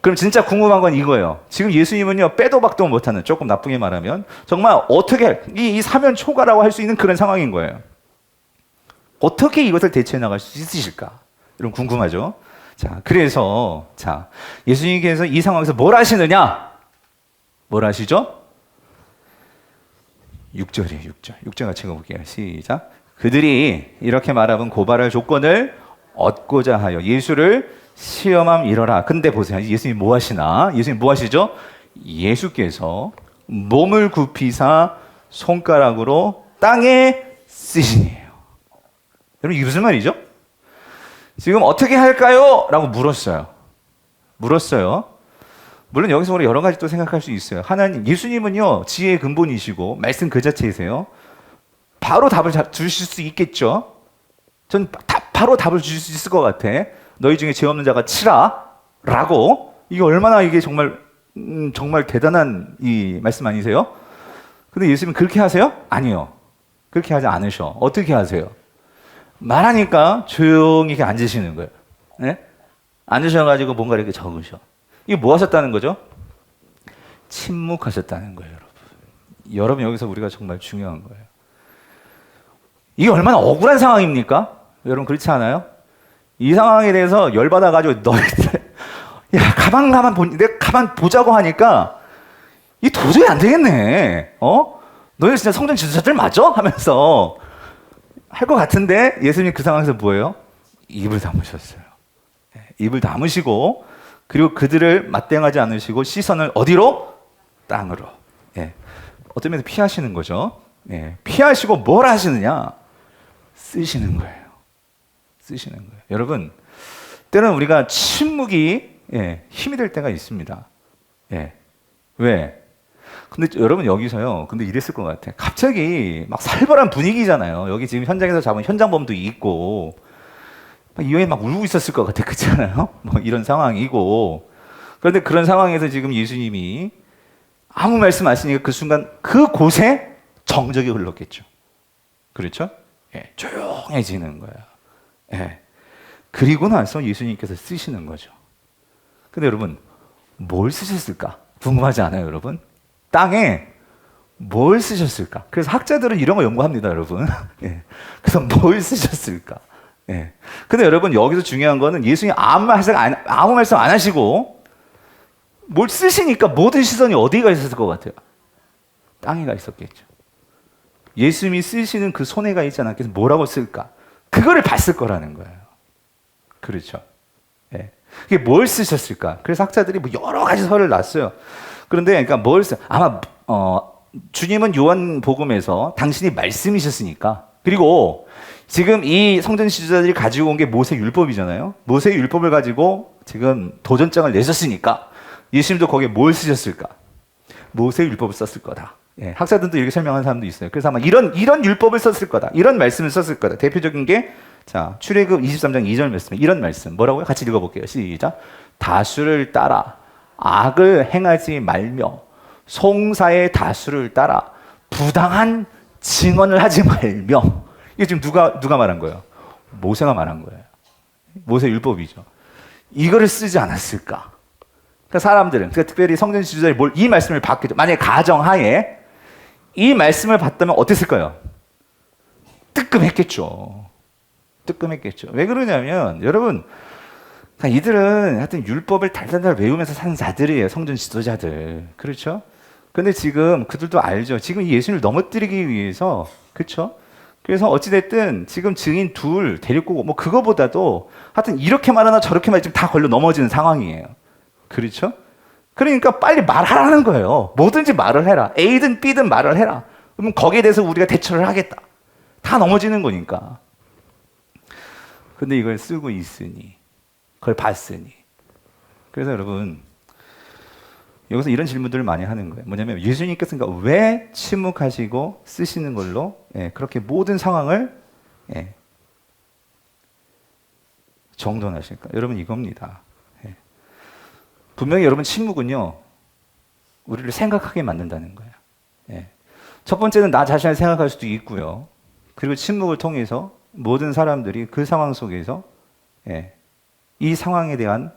그럼 진짜 궁금한 건 이거예요. 지금 예수님은요 빼도 박도 못하는, 조금 나쁘게 말하면 정말 어떻게 이 사면 초가라고 할 수 있는 그런 상황인 거예요. 어떻게 이것을 대처해 나갈 수 있으실까? 여러분 궁금하죠? 자, 그래서 예수님께서 이 상황에서 뭘 하시느냐? 뭘 하시죠? 6절이에요. 6절 같이 읽어볼게요. 시작. 그들이 이렇게 말하면 고발할 조건을 얻고자 하여 예수를 시험함 이러라. 근데 보세요. 예수님 뭐 하시나? 예수님 뭐 하시죠? 예수께서 몸을 굽히사 손가락으로 땅에 쓰시니에요. 여러분 이게 무슨 말이죠? 지금 어떻게 할까요? 라고 물었어요. 물론 여기서 우리 여러 가지 또 생각할 수 있어요. 하나님, 예수님은요 지혜의 근본이시고 말씀 그 자체이세요. 바로 답을 주실 수 있겠죠. 전 바로 답을 주실 수 있을 것 같아. 너희 중에 죄 없는 자가 치라 라고. 이게 얼마나 이게 정말 대단한 이 말씀 아니세요? 근데 예수님은 그렇게 하세요? 아니요. 그렇게 하지 않으셔. 어떻게 하세요? 말하니까 조용히 이렇게 앉으시는 거예요. 네? 앉으셔가지고 뭔가 이렇게 적으셔. 이게 뭐 하셨다는 거죠? 침묵하셨다는 거예요, 여러분. 여러분 여기서 우리가 정말 중요한 거예요. 이게 얼마나 억울한 상황입니까? 여러분 그렇지 않아요? 이 상황에 대해서 열받아가지고 너희들 야 가만 보자고 하니까 이 도저히 안 되겠네. 너희 진짜 성전 지도자들 맞아? 하면서 할 것 같은데 예수님 그 상황에서 뭐예요? 입을 다무셨어요. 입을 다무시고 그리고 그들을 맞대응하지 않으시고 시선을 어디로? 땅으로. 어떤 면에서 피하시는 거죠. 피하시고 뭘 하시느냐? 쓰시는 거예요. 여러분 때로는 우리가 침묵이 힘이 될 때가 있습니다. 왜? 근데 여러분 여기서요. 근데 이랬을 것 같아. 갑자기 막 살벌한 분위기잖아요. 여기 지금 현장에서 잡은 현장범도 있고 이 여인 막 울고 있었을 것 같아. 그렇지 않아요? 뭐 이런 상황이고. 그런데 그런 상황에서 지금 예수님이 아무 말씀 안 하시니까 그 순간 그곳에 정적이 흘렀겠죠. 그렇죠? 조용해지는 거예요. 그리고 나서 예수님께서 쓰시는 거죠. 근데 여러분 뭘 쓰셨을까? 궁금하지 않아요, 여러분? 땅에 뭘 쓰셨을까? 그래서 학자들은 이런 거 연구합니다, 여러분. 그래서 뭘 쓰셨을까? 근데 여러분 여기서 중요한 거는 예수님이 아무 말씀 안 하시고 뭘 쓰시니까 모든 시선이 어디가 있었을 것 같아요? 땅에가 있었겠죠. 예수님이 쓰시는 그 손해가 있지 않았겠어요? 뭐라고 쓸까? 그거를 봤을 거라는 거예요. 그렇죠. 그게 뭘 쓰셨을까? 그래서 학자들이 뭐 여러 가지 설을 놨어요. 그런데 그러니까 아마 주님은 요한복음에서 당신이 말씀이셨으니까, 그리고 지금 이 성전 지도자들이 가지고 온 게 모세 율법이잖아요. 모세 율법을 가지고 지금 도전장을 내셨으니까 예수님도 거기에 뭘 쓰셨을까? 모세 율법을 썼을 거다. 학자들도 이렇게 설명하는 사람도 있어요. 그래서 아마 이런 율법을 썼을 거다. 이런 말씀을 썼을 거다. 대표적인 게 출애굽 23장 2절 말씀. 이런 말씀. 뭐라고요? 같이 읽어볼게요. 시작. 다수를 따라 악을 행하지 말며 송사의 다수를 따라 부당한 증언을 하지 말며. 이게 지금 누가 말한 거예요? 모세가 말한 거예요. 모세 율법이죠. 이거를 쓰지 않았을까? 그러니까 사람들은, 그러니까 특별히 성전 지도자들이 이 말씀을 받게, 만약에 가정하에 이 말씀을 받다면 어땠을까요? 뜨끔했겠죠. 뜨끔했겠죠. 왜 그러냐면 여러분, 이들은 하여튼 율법을 달달달 외우면서 사는 자들이에요. 성전 지도자들. 그렇죠? 근데 지금 그들도 알죠. 지금 이 예수님을 넘어뜨리기 위해서, 그렇죠? 그래서 어찌됐든 지금 증인 둘 데리고 오고, 뭐 그거보다도 하여튼 이렇게 말하나 저렇게 말하나 지금 다 걸려 넘어지는 상황이에요. 그렇죠? 그러니까 빨리 말하라는 거예요. 뭐든지 말을 해라. A든 B든 말을 해라. 그러면 거기에 대해서 우리가 대처를 하겠다. 다 넘어지는 거니까. 근데 이걸 쓰고 있으니, 그걸 봤으니. 그래서 여러분, 여기서 이런 질문들을 많이 하는 거예요. 뭐냐면 예수님께서 왜 침묵하시고 쓰시는 걸로 그렇게 모든 상황을 정돈하실까? 여러분 이겁니다. 분명히 여러분 침묵은요, 우리를 생각하게 만든다는 거예요. 첫 번째는 나 자신을 생각할 수도 있고요. 그리고 침묵을 통해서 모든 사람들이 그 상황 속에서 이 상황에 대한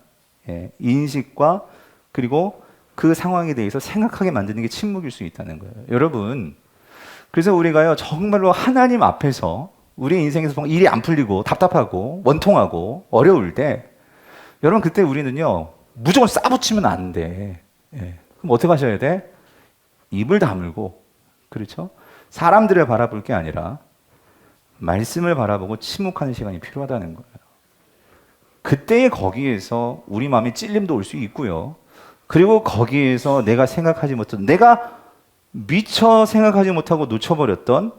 인식과 그리고 그 상황에 대해서 생각하게 만드는 게 침묵일 수 있다는 거예요. 여러분, 그래서 우리가요, 정말로 하나님 앞에서 우리 인생에서 일이 안 풀리고 답답하고 원통하고 어려울 때, 여러분 그때 우리는요, 무조건 싸붙이면 안 돼. 그럼 어떻게 하셔야 돼? 입을 다물고, 그렇죠? 사람들을 바라볼 게 아니라 말씀을 바라보고 침묵하는 시간이 필요하다는 거예요. 그때 거기에서 우리 마음에 찔림도 올 수 있고요. 그리고 거기에서 내가 생각하지 못했던, 내가 미처 생각하지 못하고 놓쳐버렸던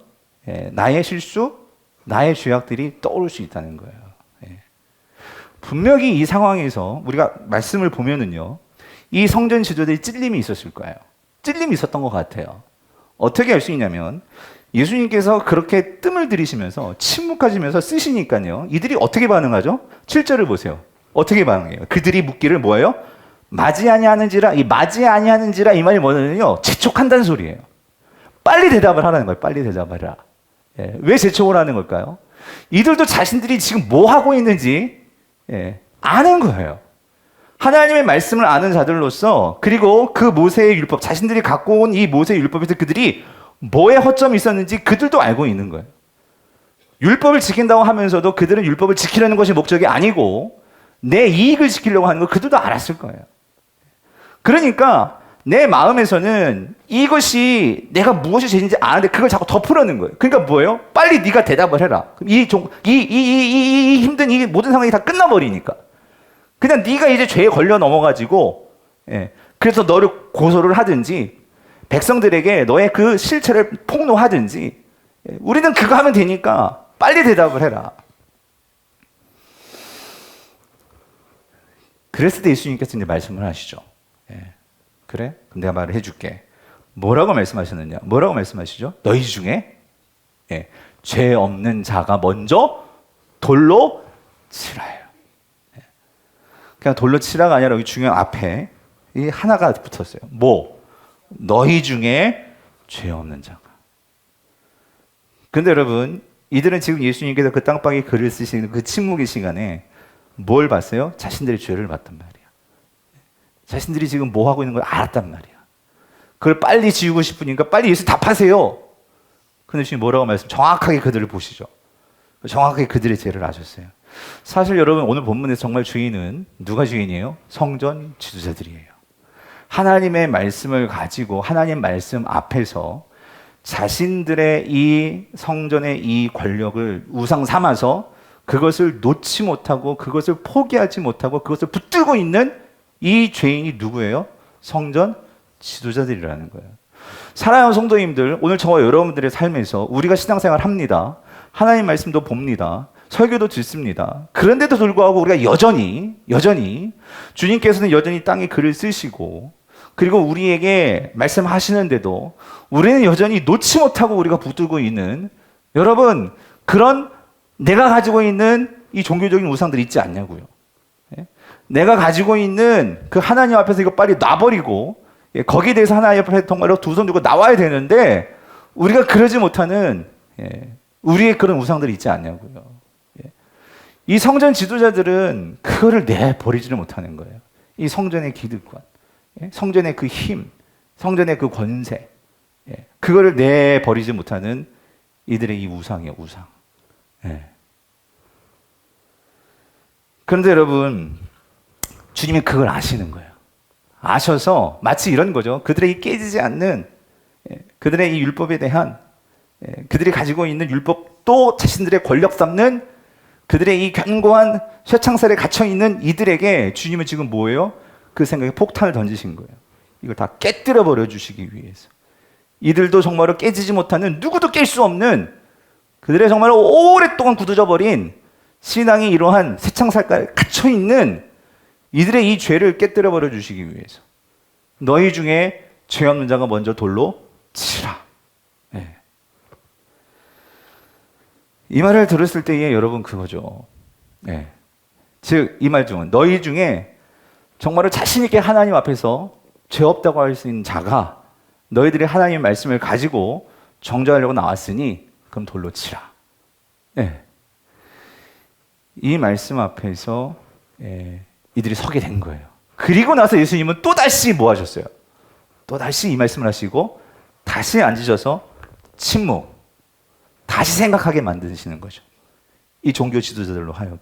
나의 실수, 나의 죄악들이 떠오를 수 있다는 거예요. 분명히 이 상황에서 우리가 말씀을 보면은요, 이 성전 지도자들이 찔림이 있었을 거예요. 찔림이 있었던 것 같아요. 어떻게 알 수 있냐면 예수님께서 그렇게 뜸을 들이시면서 침묵하시면서 쓰시니까요, 이들이 어떻게 반응하죠? 7절을 보세요. 어떻게 반응해요? 그들이 묻기를 뭐예요? 맞이 아니하는지라. 이 맞이 아니하는지라 이 말이 뭐냐면요, 재촉한다는 소리예요. 빨리 대답을 하라는 거예요. 빨리 대답을 하라. 왜 재촉을 하는 걸까요? 이들도 자신들이 지금 뭐 하고 있는지 아는 거예요. 하나님의 말씀을 아는 자들로서, 그리고 그 모세의 율법, 자신들이 갖고 온 이 모세의 율법에서 그들이 뭐에 허점이 있었는지 그들도 알고 있는 거예요. 율법을 지킨다고 하면서도 그들은 율법을 지키려는 것이 목적이 아니고 내 이익을 지키려고 하는 걸 그들도 알았을 거예요. 그러니까 내 마음에서는 이것이 내가 무엇이 죄인지 아는데 그걸 자꾸 덮으려는 거예요. 그러니까 뭐예요? 빨리 네가 대답을 해라. 이 힘든 이 모든 상황이 다 끝나버리니까. 그냥 네가 이제 죄에 걸려 넘어가지고, 그래서 너를 고소를 하든지 백성들에게 너의 그 실체를 폭로하든지, 우리는 그거 하면 되니까 빨리 대답을 해라. 그랬을 때 예수님께서 이제 말씀을 하시죠. 그래? 그럼 내가 말을 해줄게. 뭐라고 말씀하셨느냐? 뭐라고 말씀하시죠? 너희 중에 죄 없는 자가 먼저 돌로 치라요. 그냥 돌로 치라가 아니라 여기 중요한 앞에 이 하나가 붙었어요. 뭐? 너희 중에 죄 없는 자가. 근데 여러분, 이들은 지금 예수님께서 그 땅방에 글을 쓰시는 그 침묵의 시간에 뭘 봤어요? 자신들의 죄를 봤단 말이야. 자신들이 지금 뭐 하고 있는 걸 알았단 말이야. 그걸 빨리 지우고 싶으니까 빨리 예수 답하세요. 근데 주님 뭐라고 말씀? 정확하게 그들을 보시죠. 정확하게 그들의 죄를 아셨어요. 사실 여러분, 오늘 본문에서 정말 주인은 누가 주인이에요? 성전 지도자들이에요. 하나님의 말씀을 가지고 하나님 말씀 앞에서 자신들의 이 성전의 이 권력을 우상 삼아서 그것을 놓지 못하고 그것을 포기하지 못하고 그것을 붙들고 있는 이 죄인이 누구예요? 성전 지도자들이라는 거예요. 사랑하는 성도님들, 오늘 저와 여러분들의 삶에서 우리가 신앙생활 합니다. 하나님 말씀도 봅니다. 설교도 듣습니다. 그런데도 불구하고 우리가 여전히 주님께서는 여전히 땅에 글을 쓰시고, 그리고 우리에게 말씀하시는데도 우리는 여전히 놓지 못하고 우리가 붙들고 있는, 여러분, 그런 내가 가지고 있는 이 종교적인 우상들 있지 않냐고요. 내가 가지고 있는 그 하나님 앞에서 이거 빨리 놔버리고 거기에 대해서 하나님 앞에 정말로 두 손 들고 나와야 되는데 우리가 그러지 못하는 우리의 그런 우상들이 있지 않냐고요. 예. 이 성전 지도자들은 그거를 내버리지를 못하는 거예요. 이 성전의 기득권, 예. 성전의 그 힘, 성전의 그 권세, 예. 그거를 내버리지 못하는 이들의 이 우상이에요, 우상. 예. 그런데 여러분, 주님이 그걸 아시는 거예요. 아셔서 마치 이런 거죠. 그들의 이 깨지지 않는, 예. 그들의 이 율법에 대한, 예. 그들이 가지고 있는 율법도 자신들의 권력 삼는 그들의 이 견고한 쇠창살에 갇혀있는 이들에게 주님은 지금 뭐예요? 그 생각에 폭탄을 던지신 거예요. 이걸 다 깨뜨려 버려 주시기 위해서. 이들도 정말로 깨지지 못하는, 누구도 깰 수 없는, 그들의 정말 오랫동안 굳어져 버린 신앙이 이러한 쇠창살에 갇혀있는 이들의 이 죄를 깨뜨려 버려 주시기 위해서 너희 중에 죄 없는 자가 먼저 돌로 치라. 네. 이 말을 들었을 때에 여러분 그거죠. 네. 즉 이 말 중은 너희 중에 정말로 자신 있게 하나님 앞에서 죄 없다고 할 수 있는 자가 너희들이 하나님의 말씀을 가지고 정죄하려고 나왔으니 그럼 돌로 치라. 네. 이 말씀 앞에서 이들이 서게 된 거예요. 그리고 나서 예수님은 또다시 뭐 하셨어요? 또다시 이 말씀을 하시고 다시 앉으셔서 침묵, 다시 생각하게 만드시는 거죠. 이 종교 지도자들로 하여금.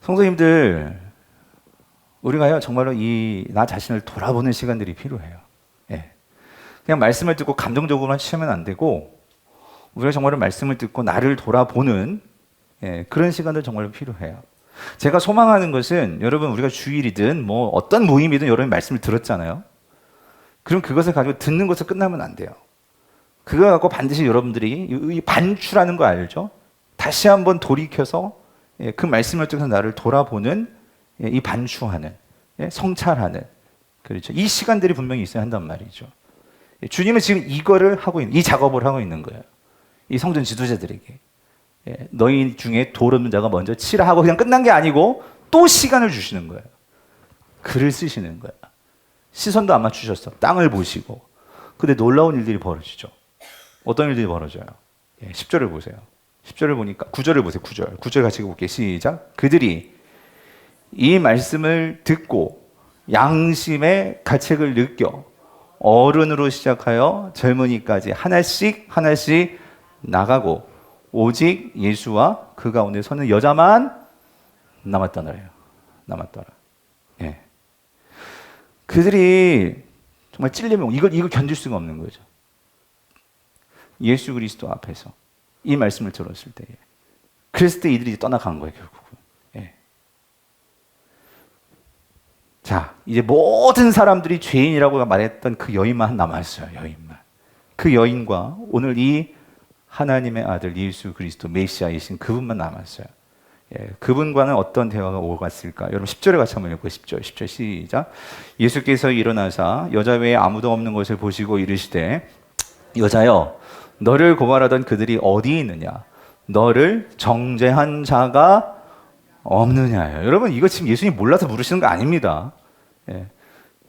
성도님들, 우리가요 정말로 나 자신을 돌아보는 시간들이 필요해요. 예. 그냥 말씀을 듣고 감정적으로만 취하면 안 되고 우리가 정말로 말씀을 듣고 나를 돌아보는 그런 시간들 정말로 필요해요. 제가 소망하는 것은 여러분 우리가 주일이든 뭐 어떤 모임이든 여러분이 말씀을 들었잖아요. 그럼 그것을 가지고 듣는 것을 끝나면 안 돼요. 그거 갖고 반드시 여러분들이 이 반추라는 거 알죠? 다시 한번 돌이켜서 그 말씀을 통해서 나를 돌아보는 이 반추하는, 성찰하는, 그렇죠. 이 시간들이 분명히 있어야 한단 말이죠. 주님은 지금 이거를 하고 있는, 이 작업을 하고 있는 거예요. 이 성전 지도자들에게. 너희 중에 돌 없는 자가 먼저 치라 하고 그냥 끝난 게 아니고 또 시간을 주시는 거예요. 글을 쓰시는 거야. 시선도 안 맞추셨어. 땅을 보시고. 근데 놀라운 일들이 벌어지죠. 어떤 일들이 벌어져요? 10절을 보세요. 10절을 보니까 9절을 보세요. 9절 같이 볼게요. 시작. 그들이 이 말씀을 듣고 양심의 가책을 느껴 어른으로 시작하여 젊은이까지 하나씩 나가고 오직 예수와 그 가운데 서는 여자만 남았더라요. 남았더라. 예. 그들이 정말 찔리면 이걸 견딜 수가 없는 거죠. 예수 그리스도 앞에서 이 말씀을 들었을 때에. 그랬을 때 이들이 떠나간 거예요, 결국은. 예. 자, 이제 모든 사람들이 죄인이라고 말했던 그 여인만 남았어요, 여인만. 그 여인과 오늘 이 하나님의 아들 예수 그리스도 메시아이신 그분만 남았어요. 예, 그분과는 어떤 대화가 오갔을까? 여러분 10절에 같이 한번 읽고 10절 시작. 예수께서 일어나사 여자 외에 아무도 없는 것을 보시고 이르시되 여자여 너를 고발하던 그들이 어디 있느냐? 너를 정죄한 자가 없느냐요. 여러분 이거 지금 예수님 몰라서 물으시는 거 아닙니다. 예.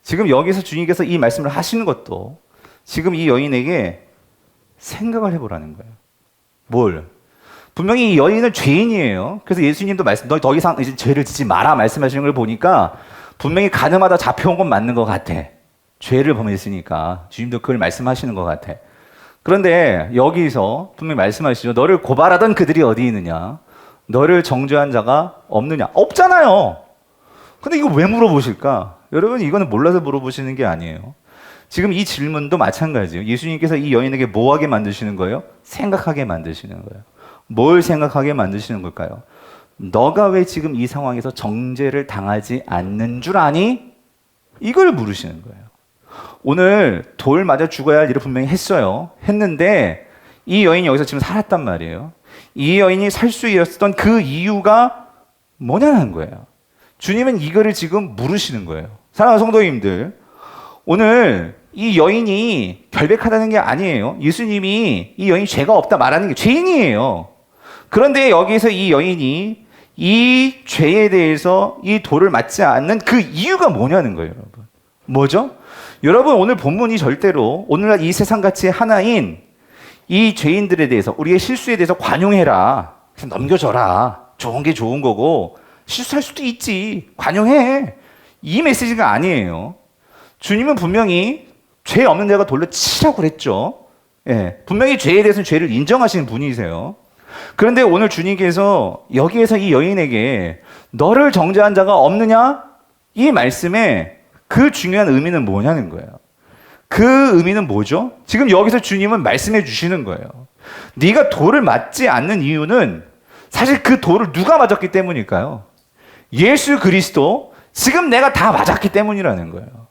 지금 여기서 주님께서 이 말씀을 하시는 것도 지금 이 여인에게 생각을 해보라는 거예요. 뭘? 분명히 이 여인은 죄인이에요. 그래서 예수님도 너 더 이상 이제 죄를 짓지 마라 말씀하시는 걸 보니까 분명히 가늠하다 잡혀온 건 맞는 것 같아. 죄를 범했으니까 주님도 그걸 말씀하시는 것 같아. 그런데 여기서 분명히 말씀하시죠. 너를 고발하던 그들이 어디 있느냐? 너를 정죄한 자가 없느냐? 없잖아요. 근데 이거 왜 물어보실까? 여러분 이거는 몰라서 물어보시는 게 아니에요. 지금 이 질문도 마찬가지예요. 예수님께서 이 여인에게 뭐 하게 만드시는 거예요? 생각하게 만드시는 거예요. 뭘 생각하게 만드시는 걸까요? 너가 왜 지금 이 상황에서 정죄를 당하지 않는 줄 아니? 이걸 물으시는 거예요. 오늘 돌 맞아 죽어야 할 일을 분명히 했어요. 했는데 이 여인이 여기서 지금 살았단 말이에요. 이 여인이 살 수 있었던 그 이유가 뭐냐는 거예요. 주님은 이거를 지금 물으시는 거예요. 사랑하는 성도님들, 오늘 이 여인이 결백하다는 게 아니에요. 예수님이 이 여인이 죄가 없다 말하는 게 죄인이에요. 그런데 여기서 이 여인이 이 죄에 대해서 이 돌을 맞지 않는 그 이유가 뭐냐는 거예요, 여러분. 뭐죠? 여러분 오늘 본문이 절대로 오늘날 이 세상같이 하나인 이 죄인들에 대해서, 우리의 실수에 대해서 관용해라. 그냥 넘겨줘라. 좋은 게 좋은 거고 실수할 수도 있지. 관용해. 이 메시지가 아니에요. 주님은 분명히 죄 없는 자가 돌로 치라고 그랬죠. 예, 분명히 죄에 대해서는 죄를 인정하시는 분이세요. 그런데 오늘 주님께서 여기에서 이 여인에게 너를 정죄한 자가 없느냐? 이 말씀에 그 중요한 의미는 뭐냐는 거예요. 그 의미는 뭐죠? 지금 여기서 주님은 말씀해 주시는 거예요. 네가 돌을 맞지 않는 이유는 사실 그 돌을 누가 맞았기 때문일까요? 예수 그리스도, 지금 내가 다 맞았기 때문이라는 거예요.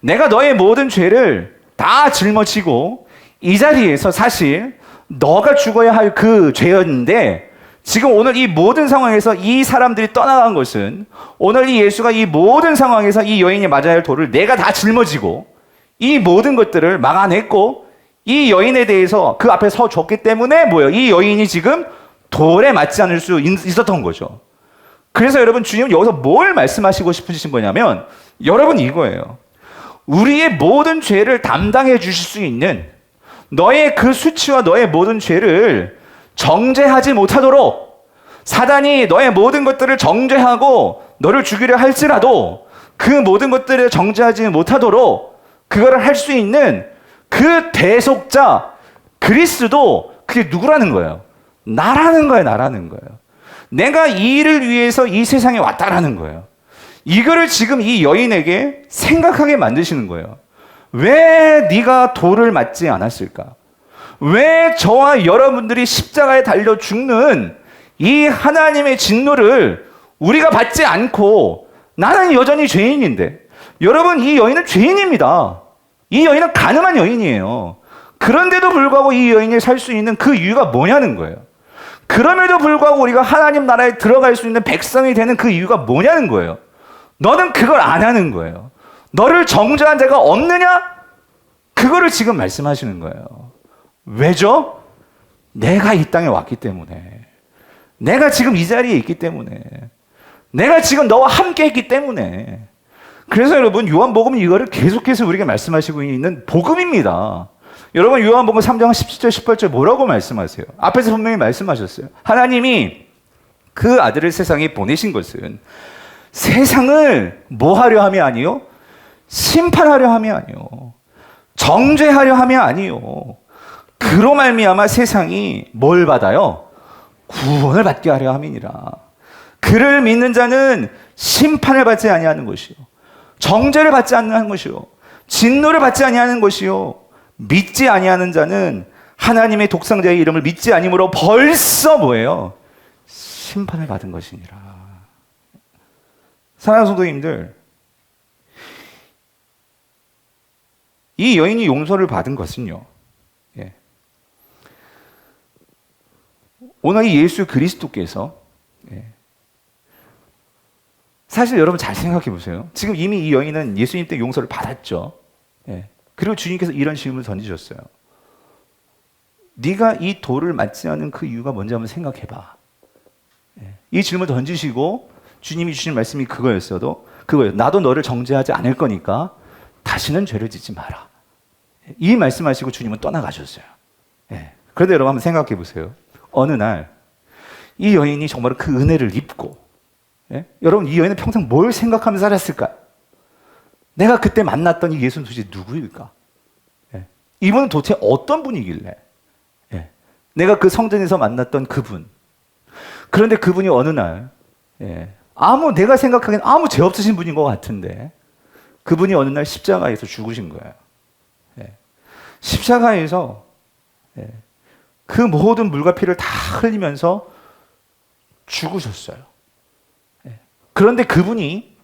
내가 너의 모든 죄를 다 짊어지고 이 자리에서 사실 너가 죽어야 할 그 죄였는데, 지금 오늘 이 모든 상황에서 이 사람들이 떠나간 것은, 오늘 이 예수가 이 모든 상황에서 이 여인이 맞아야 할 돌을 내가 다 짊어지고 이 모든 것들을 막아냈고 이 여인에 대해서 그 앞에 서 줬기 때문에 뭐예요? 이 여인이 지금 돌에 맞지 않을 수 있었던 거죠. 그래서 여러분, 주님은 여기서 뭘 말씀하시고 싶으신 거냐면, 여러분 이거예요. 우리의 모든 죄를 담당해 주실 수 있는, 너의 그 수치와 너의 모든 죄를 정죄하지 못하도록, 사단이 너의 모든 것들을 정죄하고 너를 죽이려 할지라도 그 모든 것들을 정죄하지 못하도록 그거를 할 수 있는 그 대속자 그리스도, 그게 누구라는 거예요? 나라는 거예요. 나라는 거예요. 내가 이 일을 위해서 이 세상에 왔다라는 거예요. 이거를 지금 이 여인에게 생각하게 만드시는 거예요. 왜 네가 돌을 맞지 않았을까? 왜 저와 여러분들이 십자가에 달려 죽는 이 하나님의 진노를 우리가 받지 않고, 나는 여전히 죄인인데, 여러분, 이 여인은 죄인입니다. 이 여인은 가늠한 여인이에요. 그런데도 불구하고 이 여인이 살 수 있는 그 이유가 뭐냐는 거예요. 그럼에도 불구하고 우리가 하나님 나라에 들어갈 수 있는 백성이 되는 그 이유가 뭐냐는 거예요. 너는 그걸 안 하는 거예요. 너를 정죄한 자가 없느냐? 그거를 지금 말씀하시는 거예요. 왜죠? 내가 이 땅에 왔기 때문에, 내가 지금 이 자리에 있기 때문에, 내가 지금 너와 함께 있기 때문에. 그래서 여러분, 요한복음은 이거를 계속해서 우리에게 말씀하시고 있는 복음입니다. 여러분, 요한복음 3장 17절 18절 뭐라고 말씀하세요? 앞에서 분명히 말씀하셨어요. 하나님이 그 아들을 세상에 보내신 것은 세상을 뭐 하려 함이 아니요? 심판하려 함이 아니요. 정죄하려 함이 아니요. 그로 말미암아 세상이 뭘 받아요? 구원을 받게 하려 함이니라. 그를 믿는 자는 심판을 받지 아니하는 것이요, 정죄를 받지 않는 것이요, 진노를 받지 아니하는 것이요, 믿지 아니하는 자는 하나님의 독생자의 이름을 믿지 아니므로 벌써 뭐예요? 심판을 받은 것이니라. 사랑하는 성도님들, 이 여인이 용서를 받은 것은요, 오늘 이 예수 그리스도께서, 사실 여러분 잘 생각해 보세요. 지금 이미 이 여인은 예수님 때 용서를 받았죠. 그리고 주님께서 이런 질문을 던지셨어요. 네가 이 돌을 맞지 않은 그 이유가 뭔지 한번 생각해 봐. 이 질문을 던지시고 주님이 주신 말씀이 그거였어도, 그거예요. 나도 너를 정죄하지 않을 거니까 다시는 죄를 짓지 마라. 이 말씀하시고 주님은 떠나가셨어요. 그런데 여러분 한번 생각해 보세요. 어느 날 이 여인이 정말 그 은혜를 입고, 여러분, 이 여인은 평생 뭘 생각하면서 살았을까요? 내가 그때 만났던 이 예수는 도대체 누구일까? 이분은 도대체 어떤 분이길래? 내가 그 성전에서 만났던 그분. 그런데 그분이 어느 날, 내가 생각하기엔 아무 죄 없으신 분인 것 같은데, 그분이 어느 날 십자가에서 죽으신 거예요. 십자가에서 그 모든 물과 피를 다 흘리면서 죽으셨어요. 그런데 그분이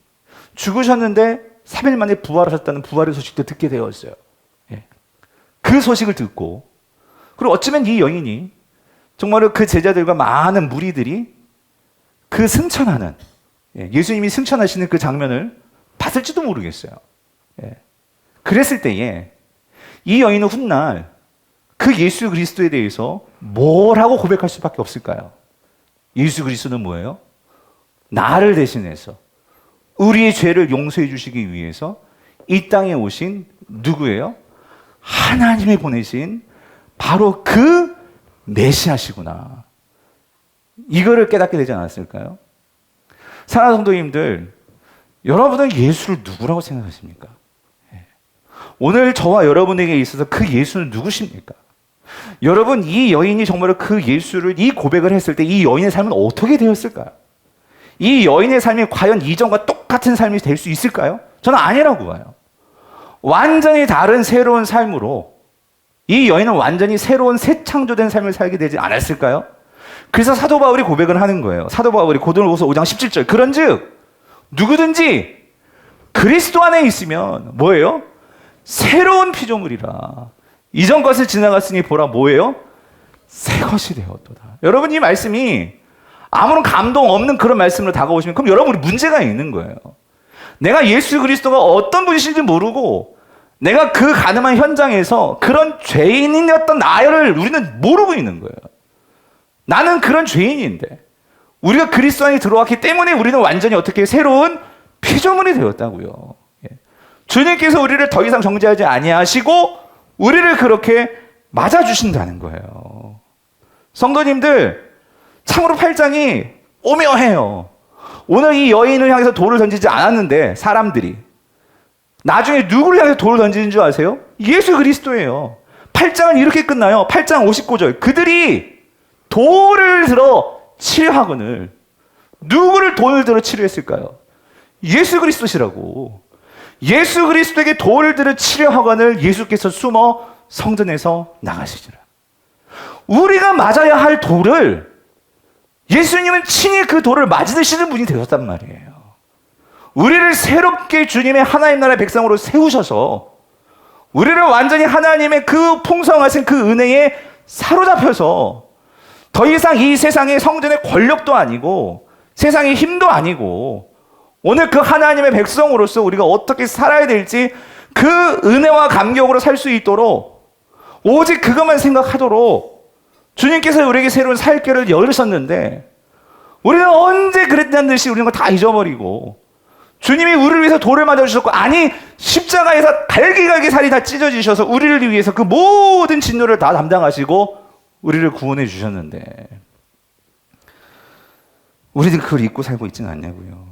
죽으셨는데 3일 만에 부활하셨다는 부활의 소식도 듣게 되었어요. 그 소식을 듣고, 그리고 어쩌면 이 여인이 정말 그 제자들과 많은 무리들이 그 승천하는, 예수님이 승천하시는 그 장면을 봤을지도 모르겠어요. 그랬을 때에 이 여인은 훗날 그 예수 그리스도에 대해서 뭘 하고 고백할 수밖에 없을까요? 예수 그리스도는 뭐예요? 나를 대신해서 우리의 죄를 용서해 주시기 위해서 이 땅에 오신 누구예요? 하나님이 보내신 바로 그 메시아시구나. 이거를 깨닫게 되지 않았을까요? 사랑하는 성도님들, 여러분은 예수를 누구라고 생각하십니까? 오늘 저와 여러분에게 있어서 그 예수는 누구십니까? 여러분, 이 여인이 정말 그 예수를, 이 고백을 했을 때 이 여인의 삶은 어떻게 되었을까요? 이 여인의 삶이 과연 이전과 똑같은 삶이 될 수 있을까요? 저는 아니라고 봐요. 완전히 다른 새로운 삶으로 이 여인은 완전히 새로운 새 창조된 삶을 살게 되지 않았을까요? 그래서 사도 바울이 고백을 하는 거예요. 사도 바울이 고린도후서 5장 17절. 그런즉 누구든지 그리스도 안에 있으면 뭐예요? 새로운 피조물이라. 이전 것을 지나갔으니 보라 뭐예요? 새 것이 되었도다. 여러분, 이 말씀이 아무런 감동 없는 그런 말씀으로 다가오시면 그럼 여러분, 우리 문제가 있는 거예요. 내가 예수 그리스도가 어떤 분이신지 모르고 내가 그 가늠한 현장에서 그런 죄인이었던 나를 우리는 모르고 있는 거예요. 나는 그런 죄인인데 우리가 그리스도 안에 들어왔기 때문에 우리는 완전히 어떻게 새로운 피조물이 되었다고요. 주님께서 우리를 더 이상 정죄하지 아니하시고 우리를 그렇게 맞아주신다는 거예요. 성도님들, 참으로 8장이 오묘해요. 오늘 이 여인을 향해서 돌을 던지지 않았는데 사람들이 나중에 누구를 향해서 돌을 던지는 줄 아세요? 예수 그리스도예요. 8장은 이렇게 끝나요. 8장 59절. 그들이 돌을 들어 치려하거늘. 누구를 돌을 들어 치려했을까요? 예수 그리스도시라고. 예수 그리스도에게 돌을 들어 치려하거늘 예수께서 숨어 성전에서 나가시지라. 우리가 맞아야 할 돌을 예수님은 친히 그 돌을 맞으시는 분이 되었단 말이에요. 우리를 새롭게 주님의 하나님 나라의 백성으로 세우셔서 우리를 완전히 하나님의 그 풍성하신 그 은혜에 사로잡혀서 더 이상 이 세상의 성전의 권력도 아니고 세상의 힘도 아니고 오늘 그 하나님의 백성으로서 우리가 어떻게 살아야 될지 그 은혜와 감격으로 살 수 있도록 오직 그것만 생각하도록 주님께서 우리에게 새로운 살 길을 열으셨는데 우리는 언제 그랬다는 듯이 우리는 다 잊어버리고 주님이 우리를 위해서 돌을 맞아주셨고 아니 십자가에서 갈기갈기 살이 다 찢어지셔서 우리를 위해서 그 모든 진노를 다 담당하시고 우리를 구원해 주셨는데 우리는 그걸 잊고 살고 있지는 않냐고요.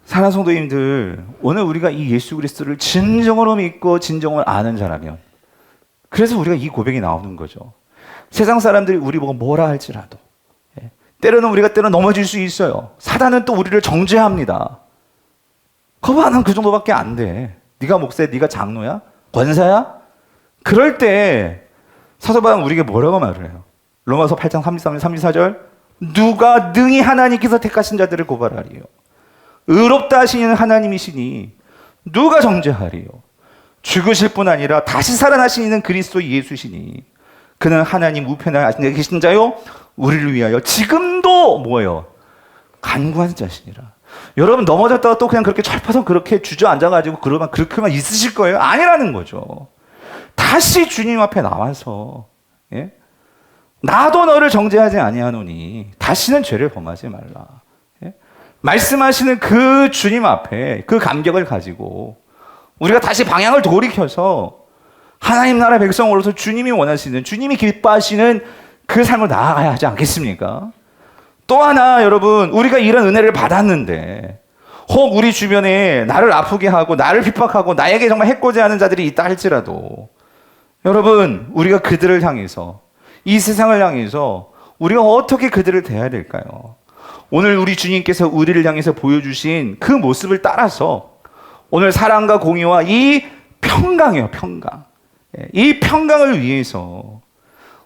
사랑하는 성도님들, 오늘 우리가 이 예수 그리스도를 진정으로 믿고 진정으로 아는 자라면 그래서 우리가 이 고백이 나오는 거죠. 세상 사람들이 우리 보고 뭐라 할지라도 때로는 우리가 넘어질 수 있어요. 사단은 또 우리를 정죄합니다. 거봐, 난 그 정도밖에 안 돼. 네가 목사야? 네가 장로야? 권사야? 그럴 때 사도 바울은 우리에게 뭐라고 말을 해요? 로마서 8장 33절 34절 누가 능히 하나님께서 택하신 자들을 고발하리요? 의롭다 하시는 하나님이시니 누가 정죄하리요? 죽으실 뿐 아니라 다시 살아나시는 그리스도 예수시니 그는 하나님 우편에 계신 자요 우리를 위하여 지금도 뭐예요? 간구하는 자시니라. 여러분 넘어졌다가 또 그냥 그렇게 철퍼서 그렇게 주저앉아가지고 그러면 그렇게만 있으실 거예요? 아니라는 거죠. 다시 주님 앞에 나와서 나도 너를 정죄하지 아니하노니 다시는 죄를 범하지 말라. 말씀하시는 그 주님 앞에 그 감격을 가지고 우리가 다시 방향을 돌이켜서 하나님 나라 백성으로서 주님이 원하시는, 주님이 기뻐하시는 그 삶을 나아가야 하지 않겠습니까? 또 하나 여러분, 우리가 이런 은혜를 받았는데 혹 우리 주변에 나를 아프게 하고 나를 핍박하고 나에게 정말 해코지 하는 자들이 있다 할지라도 여러분, 우리가 그들을 향해서 이 세상을 향해서 우리가 어떻게 그들을 대해야 될까요? 오늘 우리 주님께서 우리를 향해서 보여주신 그 모습을 따라서 오늘 사랑과 공의와 이 평강이에요, 평강. 이 평강을 위해서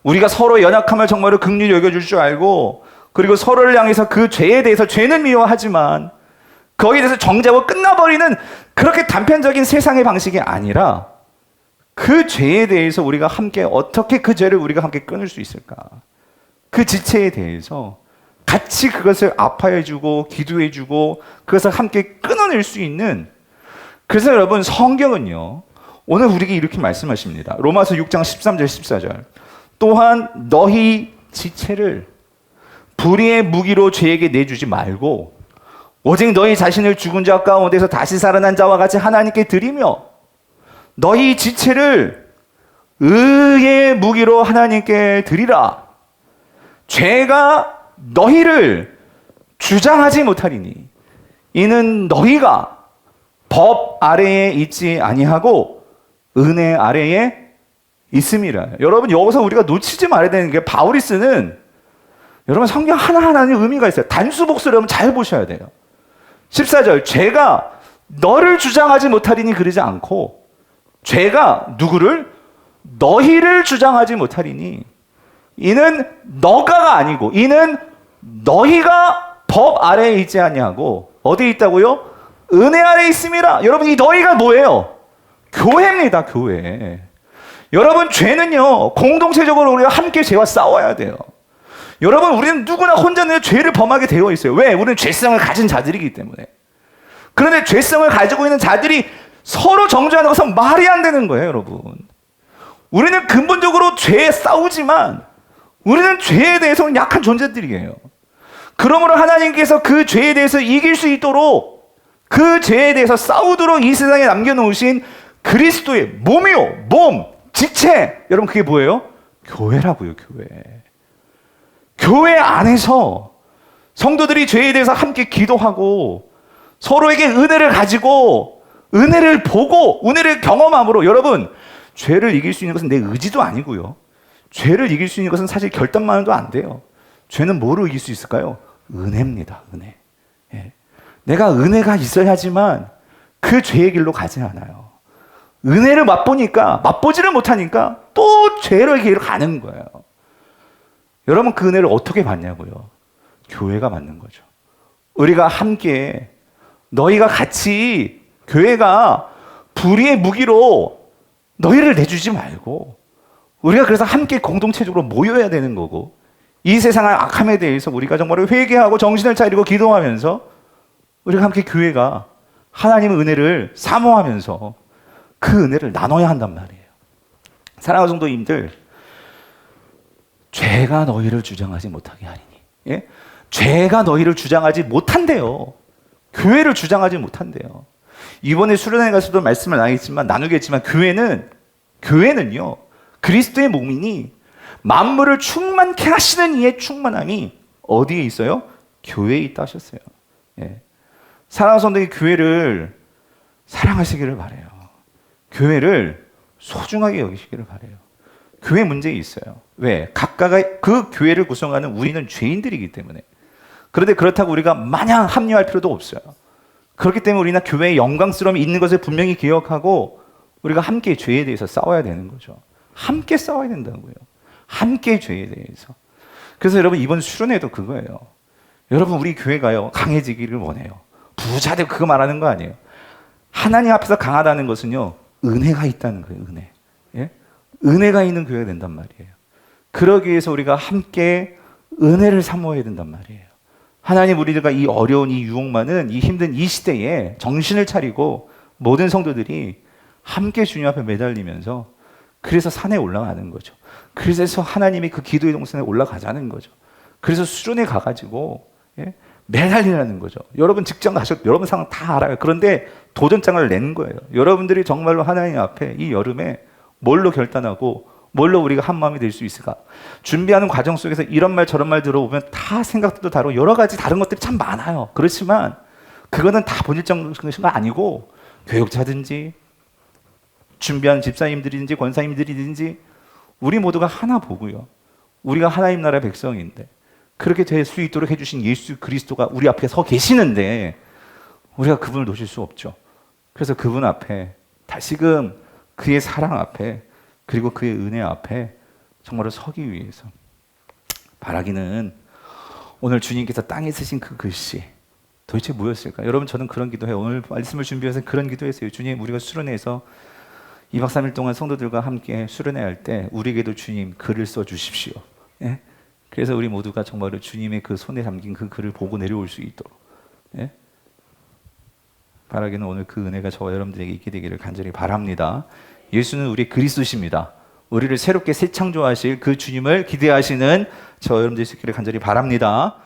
우리가 서로 연약함을 정말로 긍휼히 여겨줄 줄 알고 그리고 서로를 향해서 그 죄에 대해서 죄는 미워하지만 거기에 대해서 정죄하고 끝나버리는 그렇게 단편적인 세상의 방식이 아니라 그 죄에 대해서 우리가 함께 어떻게 그 죄를 우리가 함께 끊을 수 있을까? 그 지체에 대해서 같이 그것을 아파해주고 기도해주고 그것을 함께 끊어낼 수 있는 그래서 여러분 성경은요 오늘 우리에게 이렇게 말씀하십니다. 로마서 6장 13절 14절 또한 너희 지체를 불의의 무기로 죄에게 내주지 말고 오직 너희 자신을 죽은 자 가운데서 다시 살아난 자와 같이 하나님께 드리며 너희 지체를 의의 무기로 하나님께 드리라. 죄가 너희를 주장하지 못하리니 이는 너희가 법 아래에 있지 아니하고 은혜 아래에 있음이라. 여러분, 여기서 우리가 놓치지 말아야 되는 게, 바울이 쓰는, 여러분 성경 하나하나는 의미가 있어요. 단수 복수를 여러분 잘 보셔야 돼요. 14절, 죄가 너를 주장하지 못하리니 그러지 않고, 죄가 누구를? 너희를 주장하지 못하리니 이는 너가가 아니고 이는 너희가 법 아래에 있지 아니하고 어디에 있다고요? 은혜 아래에 있음이라. 여러분, 이 너희가 뭐예요? 교회입니다. 교회. 여러분, 죄는요 공동체적으로 우리가 함께 죄와 싸워야 돼요. 여러분, 우리는 누구나 혼자는 죄를 범하게 되어 있어요. 왜? 우리는 죄성을 가진 자들이기 때문에. 그런데 죄성을 가지고 있는 자들이 서로 정죄하는 것은 말이 안 되는 거예요. 여러분, 우리는 근본적으로 죄에 싸우지만 우리는 죄에 대해서는 약한 존재들이에요. 그러므로 하나님께서 그 죄에 대해서 이길 수 있도록, 그 죄에 대해서 싸우도록 이 세상에 남겨놓으신 그리스도의 몸이요, 몸, 지체. 여러분, 그게 뭐예요? 교회라고요. 교회. 교회 안에서 성도들이 죄에 대해서 함께 기도하고 서로에게 은혜를 가지고 은혜를 보고 은혜를 경험함으로, 여러분, 죄를 이길 수 있는 것은 내 의지도 아니고요. 죄를 이길 수 있는 것은 사실 결단만도 안 돼요. 죄는 뭐로 이길 수 있을까요? 은혜입니다. 은혜. 예. 내가 은혜가 있어야지만 그 죄의 길로 가지 않아요. 은혜를 맛보지를 못하니까 또 죄의 길로 가는 거예요. 여러분, 그 은혜를 어떻게 받냐고요? 교회가 받는 거죠. 우리가 함께, 너희가 같이, 교회가 불의의 무기로 너희를 내주지 말고 우리가 그래서 함께 공동체적으로 모여야 되는 거고, 이 세상의 악함에 대해서 우리가 정말 회개하고 정신을 차리고 기도하면서 우리가 함께 교회가 하나님의 은혜를 사모하면서 그 은혜를 나눠야 한단 말이에요. 사랑하는 성도님들, 죄가 너희를 주장하지 못하게 하리니. 예? 죄가 너희를 주장하지 못한대요. 교회를 주장하지 못한대요. 이번에 수련회 가서도 말씀을 나누겠지만 교회는요 그리스도의 몸이니 만물을 충만케 하시는 이의 충만함이 어디에 있어요? 교회에 있다 하셨어요. 예. 사랑하는 성도님, 교회를 사랑하시기를 바라요. 교회를 소중하게 여기시기를 바라요. 교회 문제 있어요. 왜? 각각의 그 교회를 구성하는 우리는 죄인들이기 때문에. 그런데 그렇다고 우리가 마냥 합리화할 필요도 없어요. 그렇기 때문에 우리는 교회의 영광스러움이 있는 것을 분명히 기억하고 우리가 함께 죄에 대해서 싸워야 되는 거죠. 함께 싸워야 된다고요. 함께 죄에 대해서. 그래서 여러분, 이번 수련회도 그거예요. 여러분, 우리 교회가요 강해지기를 원해요. 부자들 그거 말하는 거 아니에요. 하나님 앞에서 강하다는 것은요 은혜가 있다는 거예요. 은혜. 예? 은혜가 있는 교회가 된단 말이에요. 그러기 위해서 우리가 함께 은혜를 사모해야 된단 말이에요. 하나님, 우리가 이 어려운 이 유혹만은, 이 힘든 이 시대에 정신을 차리고 모든 성도들이 함께 주님 앞에 매달리면서 그래서 산에 올라가는 거죠. 그래서 하나님이 그 기도의 동산에 올라가자는 거죠. 그래서 수련회 가가지고 매달리라는 거죠. 여러분 직장 가셔도 여러분 상황 다 알아요. 그런데 도전장을 낸 거예요. 여러분들이 정말로 하나님 앞에 이 여름에 뭘로 결단하고 뭘로 우리가 한 마음이 될 수 있을까? 준비하는 과정 속에서 이런 말 저런 말 들어보면 다 생각도 다르고 여러 가지 다른 것들이 참 많아요. 그렇지만 그거는 다 본질적인 것이 아니고, 교육자든지 준비하는 집사님들이든지 권사님들이든지 우리 모두가 하나 보고요. 우리가 하나님 나라의 백성인데 그렇게 될 수 있도록 해주신 예수 그리스도가 우리 앞에 서 계시는데 우리가 그분을 놓칠 수 없죠. 그래서 그분 앞에 다시금 그의 사랑 앞에 그리고 그의 은혜 앞에 정말로 서기 위해서 바라기는, 오늘 주님께서 땅에 쓰신 그 글씨 도대체 뭐였을까? 여러분, 저는 그런 기도해요. 오늘 말씀을 준비해서 그런 기도했어요. 주님, 우리가 수련회에서 2박 3일 동안 성도들과 함께 수련회 할 때 우리에게도 주님 글을 써주십시오. 예? 그래서 우리 모두가 정말로 주님의 그 손에 담긴 그 글을 보고 내려올 수 있도록, 예? 바라기는 오늘 그 은혜가 저와 여러분들에게 있게 되기를 간절히 바랍니다. 예수는 우리 그리스도십니다. 우리를 새롭게 새 창조하실 그 주님을 기대하시는 저와 여러분들이 있기를 간절히 바랍니다.